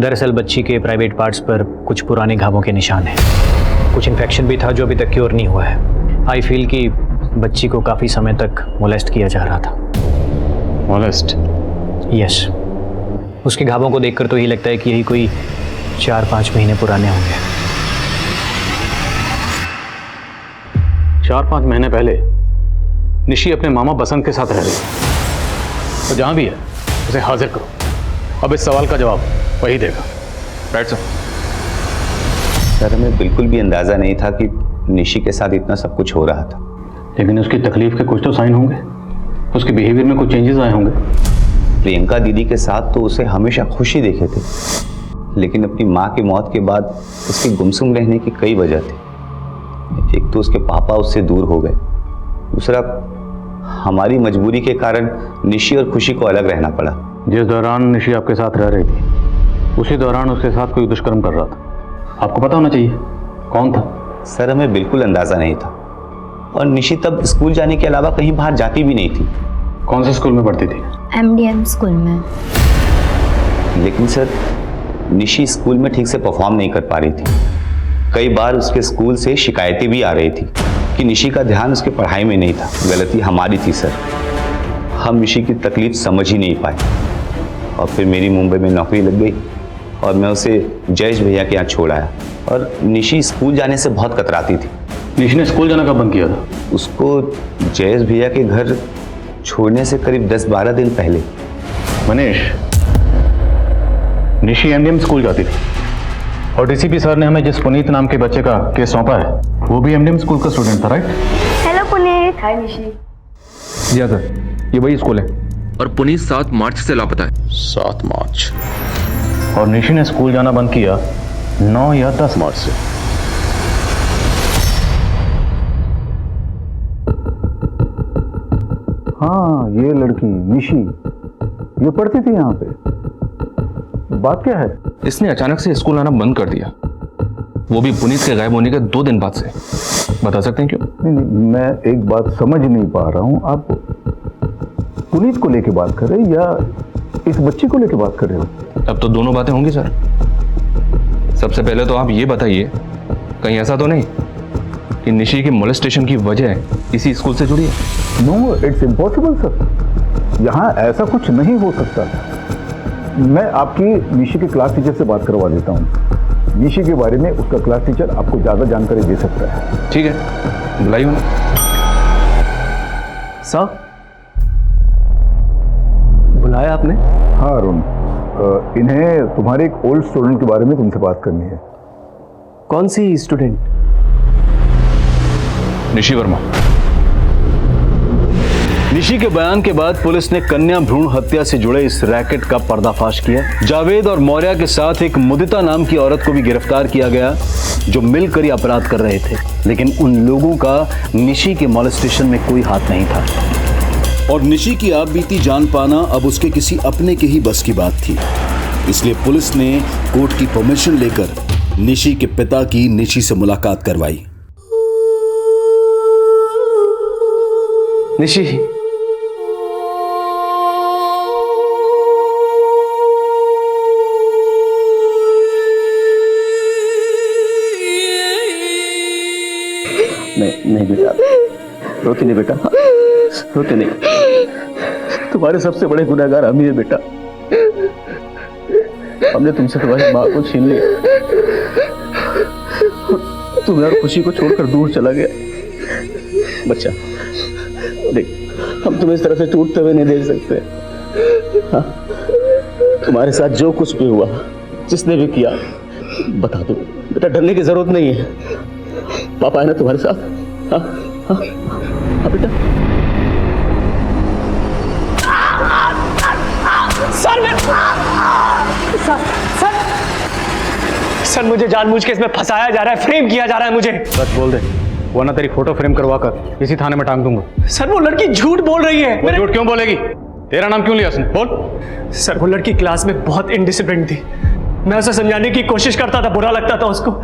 दरअसल बच्ची के प्राइवेट पार्ट्स पर कुछ पुराने घावों के निशान हैं। कुछ इन्फेक्शन भी था जो अभी तक क्योर नहीं हुआ है। आई फील कि बच्ची को काफ़ी समय तक मोलेस्ट किया जा रहा था। मोलेस्ट? यस। उसके घावों को देखकर तो यही लगता है कि यही कोई 4-5 महीने पुराने होंगे। 4-5 महीने पहले निशी अपने मामा बसंत के साथ रह रही है, तो जहाँ भी है उसे हाजिर करो। अब इस सवाल का जवाब वही देगा। Right sir. सर हमें बिल्कुल भी अंदाज़ा नहीं था कि निशी के साथ इतना सब कुछ हो रहा था। लेकिन उसकी तकलीफ के कुछ तो साइन होंगे, उसके बिहेवियर में कुछ चेंजेस आए होंगे। प्रियंका दीदी के साथ तो उसे हमेशा खुशी देखे थे, लेकिन अपनी माँ की मौत के बाद उसके गुमसुम रहने की कई वजह थी। एक तो उसके पापा उससे दूर हो गए, दूसरा हमारी मजबूरी के कारण निशी और खुशी को अलग रहना पड़ा। जिस दौरान निशी आपके साथ रह रही थी उसी दौरान उसके साथ कोई दुष्कर्म कर रहा था। आपको पता होना चाहिए कौन था। सर हमें बिल्कुल अंदाजा नहीं था, और निशी तब स्कूल जाने के अलावा कहीं बाहर जाती भी नहीं थी। कौन से स्कूल में पढ़ती थी? MDM स्कूल में। लेकिन सर निशी स्कूल में ठीक से परफॉर्म नहीं कर पा रही थी। कई बार उसके स्कूल से शिकायतें भी आ रही थी कि निशी का ध्यान उसकी पढ़ाई में नहीं था। गलती हमारी थी सर, हम निशी की तकलीफ समझ ही नहीं पाए। और फिर मेरी मुंबई में नौकरी लग गई और मैं उसे जयेश भैया के यहाँ छोड़ आया। और निशी स्कूल जाने से बहुत कतराती थी। निशी ने स्कूल जाना कब बंद किया था? उसको जयेश भैया के घर छोड़ने से करीब 10-12 दिन पहले। मनीष, निशी MDM स्कूल जाती थी और DCP सर ने हमें जिस पुनीत नाम के बच्चे का केस सौंपा है वो भी MDM स्कूल का स्टूडेंट था, राइट? हेलो पुनीत। हाय निशी। जी हाँ सर, ये वही स्कूल है और पुनीत 7 मार्च से लापता है। 7 मार्च। और निशी ने स्कूल जाना बंद किया 9 या 10 मार्च से। हाँ, ये लड़की निशी ये पढ़ती थी यहाँ पे। बात क्या है? इसने अचानक से स्कूल आना बंद कर दिया, वो भी पुनीत के गायब होने के 2 दिन बाद से। बता सकते हैं क्यों? नहीं, मैं एक बात समझ नहीं पा रहा हूँ। आप पुनीत को लेके बात कर रहे हैं या इस बच्ची को लेके बात कर रहे हो? अब तो दोनों बातें होंगी सर। सबसे पहले तो आप ये बताइए, कहीं ऐसा तो नहीं कि निशी की मोलेस्टेशन की वजह इसी स्कूल से जुड़ी है? No, it's impossible sir. यहाँ ऐसा कुछ नहीं हो सकता। मैं आपकी निशी के क्लास टीचर से बात करवा देता हूँ। निशी के बारे में उसका क्लास टीचर आपको ज़्यादा जानकारी दे सकता है। ठीक है, बुलाइए उन्हें। सर, बुलाया आपने? हाँ अरुण, इन्हें तुम्हारे एक ओल्ड स्टूडेंट के बारे में तुमसे बात करनी है। कौन सी स्टूडेंट? निशी वर्मा। निशी के बयान के बाद पुलिस ने कन्या भ्रूण हत्या से जुड़े इस रैकेट का पर्दाफाश किया। जावेद और मौर्य के साथ एक मुदिता नाम की औरत को भी गिरफ्तार किया गया जो मिलकर ये अपराध कर रहे थे। लेकिन उन लोगों का निशी के मॉलेस्टेशन में कोई हाथ नहीं था। और निशी की आप बीती जान पाना अब उसके किसी अपने के ही बस की बात थी। इसलिए पुलिस ने कोर्ट की परमिशन लेकर निशी के पिता की निशी से मुलाकात करवाई। निशी, नहीं बेटा, रोती नहीं बेटा, रोती नहीं। तुम्हारे सबसे बड़े गुनहगार हम ही है बेटा। हमने तुमसे तुम्हारी माँ को छीन लिया, तुम्हें और खुशी को छोड़कर दूर चला गया। बच्चा देख, हम तुम्हें इस तरह से टूटते हुए नहीं देख सकते। हाँ? तुम्हारे साथ जो कुछ भी हुआ, जिसने भी किया, बता दो बेटा, डरने की जरूरत नहीं है। पापा है ना तुम्हारे साथ? हाँ हाँ हाँ बेटा। सर मुझे जानबूझ के इसमें फंसाया जा रहा है, फ्रेम किया जा रहा है मुझे। सच बोल दे, वरना तेरी फोटो फ्रेम करवा कर इसी थाने में टांग दूंगा। सर वो लड़की झूठ बोल रही है। वो झूठ क्यों बोलेगी? तेरा नाम क्यों लिया उसने? बोल। सर वो लड़की क्लास में बहुत इनडिसिप्लिन थी। मैं उसे समझाने की कोशिश करता था, बुरा लगता था उसको।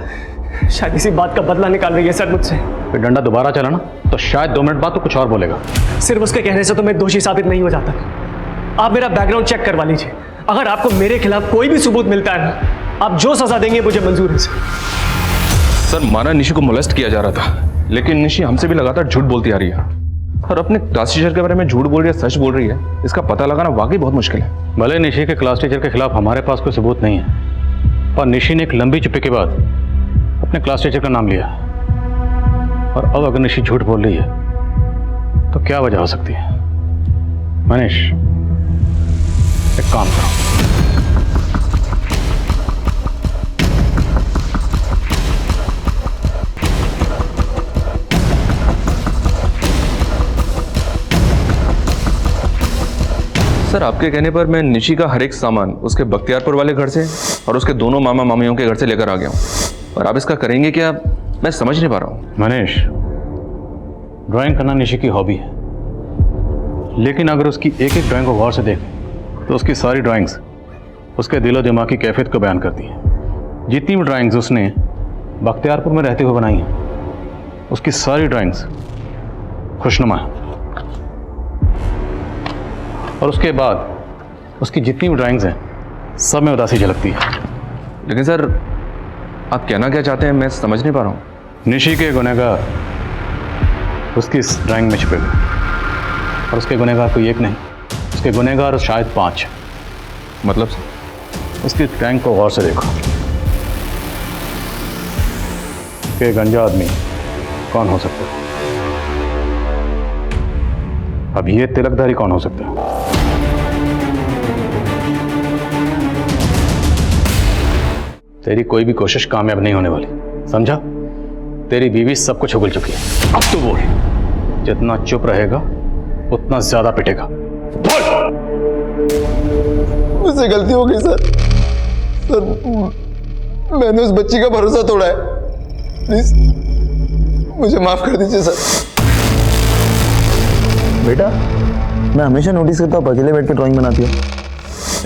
शायद इसी बात का बदला निकाल रही है सर मुझसे। फिर डंडा दोबारा चला ना तो शायद 2 मिनट बाद तो कुछ और बोलेगा। सिर्फ उसके कहने से तो मैं दोषी साबित नहीं हो जाता। आप मेरा बैकग्राउंड चेक करवा लीजिए। अगर आपको मेरे खिलाफ कोई भी सबूत मिलता है ना, आप जो सजा देंगे मुझे मंजूर है सर। माना निशी को मोलेस्ट किया जा रहा था, लेकिन निशी हमसे भी लगातार झूठ बोलती आ रही है और अपने क्लास टीचर के बारे में झूठ बोल रही है, सच बोल रही है, इसका पता लगाना वाकई बहुत मुश्किल है। भले निशी के क्लास टीचर के खिलाफ हमारे पास कोई सबूत नहीं है, पर निशी ने एक लंबी चुप्पी के बाद अपने क्लास टीचर का नाम लिया। और अब अगर निशी झूठ बोल रही है तो क्या वजह हो सकती है? मनीष, एक काम करो, सर आपके कहने पर मैं निशी का हर एक सामान उसके बख्तियारपुर वाले घर से और उसके दोनों मामा मामियों के घर से लेकर आ गया हूँ, और आप इसका करेंगे क्या मैं समझ नहीं पा रहा हूँ। मनीष, ड्राइंग करना निशी की हॉबी है, लेकिन अगर उसकी एक एक ड्राइंग को गौर से देखें तो उसकी सारी ड्राइंग्स उसके दिलो दिमाग की कैफियत को बयान करती हैं। जितनी भी ड्राइंग्स उसने बख्तियारपुर में रहते हुए बनाई हैं, उसकी सारी ड्राइंग्स खुशनुमा है। और उसके बाद उसकी जितनी भी ड्राइंग्स हैं, सब में उदासी झलकती है। लेकिन सर, आप कहना क्या चाहते हैं, मैं समझ नहीं पा रहा हूँ। निशी के गुनहगार उसकी इस ड्राइंग में छिपे हुए, और उसके गुनहगार कोई एक नहीं, उसके गुनहगार शायद 5। मतलब सर? उसकी ड्राइंग को गौर से देखो कि गंजा आदमी कौन हो सकता है। अब ये तिलकधारी कौन हो सकता है? तेरी कोई भी कोशिश कामयाब नहीं होने वाली, समझा? तेरी बीवी सब कुछ उगल चुकी है। अब तो बोल, जितना चुप रहेगा उतना ज्यादा पिटेगा। बोल। मुझसे गलती हो गई सर। सर, मैंने उस बच्ची का भरोसा तोड़ा है। प्लीज मुझे माफ कर दीजिए सर। बेटा, मैं हमेशा नोटिस करता हूँ अकेले बैठ के ड्राइंग बनाती हो।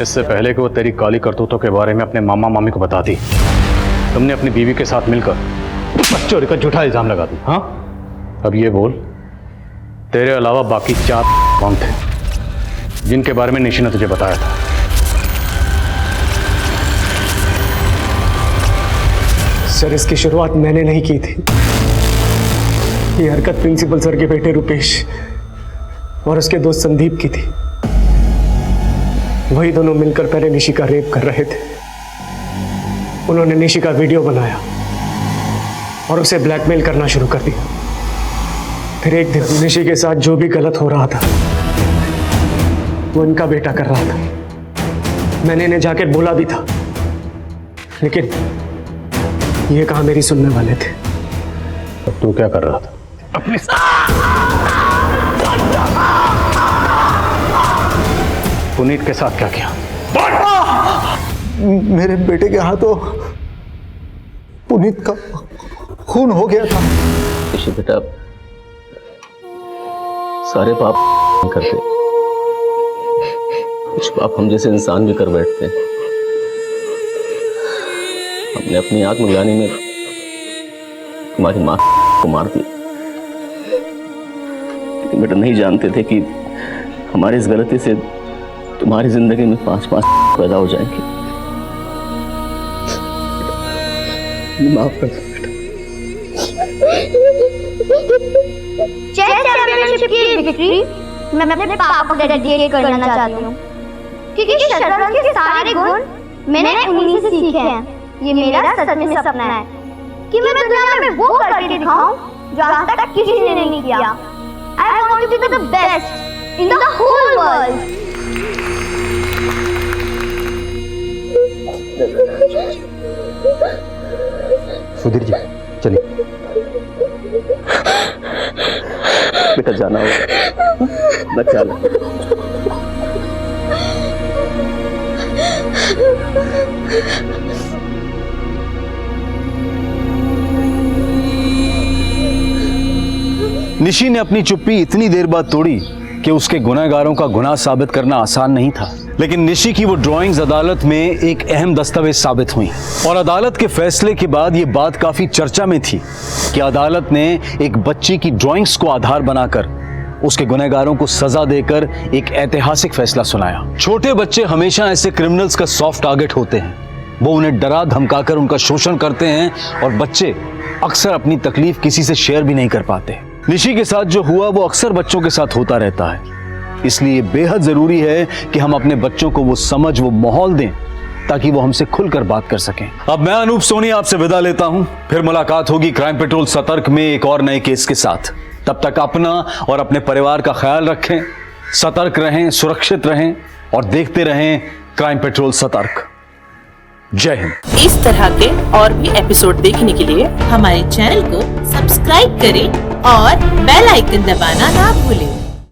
इससे पहले कि वो तेरी काली करतूतों के बारे में अपने मामा मामी को बताती, तुमने अपनी बीवी के साथ मिलकर चोरी का झूठा इल्जाम लगा दी। हाँ, अब ये बोल, तेरे अलावा बाकी 4 कौन थे जिनके बारे में निशी ने तुझे बताया था? सर, इसकी शुरुआत मैंने नहीं की थी। ये हरकत प्रिंसिपल सर के बेटे रुपेश और उसके दोस्त संदीप की थी। वही दोनों मिलकर पहले निशी का रेप कर रहे थे। उन्होंने निशी का वीडियो बनाया और उसे ब्लैकमेल करना शुरू कर दिया। फिर एक दिन निशी के साथ जो भी गलत हो रहा था वो इनका बेटा कर रहा था। मैंने इन्हें जाकर बोला भी था, लेकिन ये कहाँ मेरी सुनने वाले थे। अब तू क्या कर रहा था? अपने पुनीत के साथ क्या किया? मेरे बेटे के हाथों पुनीत का खून हो गया था। निशी बेटा, सारे पाप नहीं करते, कुछ पाप हम जैसे इंसान भी कर बैठते हैं। हमने अपनी आत्मग्लानि में तुम्हारी माँ को मार दिया, लेकिन बेटा नहीं जानते थे कि हमारी इस गलती से तुम्हारी जिंदगी में 5 पैदा हो जाएंगे। माफ कर दो बेटा। चेस चैंपियनशिप की विक्ट्री मैं अपने पापा को डेडिकेट करना चाहती हूँ, क्योंकि शतरंज के सारे गुण मैंने उन्हीं से सीखे हैं। ये मेरा सच में सपना है कि मैं दुनिया में वो करके दिखाऊं जो आज तक किसी ने नहीं किया। I want to be the best in the whole world. Sudhir ji, चलिए बेटा, जाना होगा। बच्चा निशी ने अपनी चुप्पी इतनी देर बाद तोड़ी कि उसके गुनहगारों का गुनाह साबित करना आसान नहीं था। लेकिन निशी की वो ड्राइंग्स अदालत में एक अहम दस्तावेज साबित हुई और अदालत के फैसले के बाद ये बात काफी चर्चा में थी कि अदालत ने एक बच्ची की ड्राइंग्स को आधार बनाकर उसके गुनहगारों को सजा देकर एक ऐतिहासिक फैसला सुनाया। छोटे बच्चे हमेशा ऐसे क्रिमिनल्स का सॉफ्ट टारगेट होते हैं। वो उन्हें डरा धमकाकर उनका शोषण करते हैं और बच्चे अक्सर अपनी तकलीफ किसी से शेयर भी नहीं कर पाते। निशी के साथ जो हुआ वो अक्सर बच्चों के साथ होता रहता है, इसलिए बेहद जरूरी है कि हम अपने बच्चों को वो समझ, वो माहौल दें ताकि वो हमसे खुलकर बात कर सकें। अब मैं अनूप सोनी आपसे विदा लेता हूं, फिर मुलाकात होगी क्राइम पेट्रोल सतर्क में एक और नए केस के साथ। तब तक अपना और अपने परिवार का ख्याल रखें, सतर्क रहें, सुरक्षित रहें और देखते रहें क्राइम पेट्रोल सतर्क। जय हिंद। इस तरह के और भी एपिसोड देखने के लिए हमारे चैनल को सब्सक्राइब करें और बेल आइकन दबाना ना भूलें।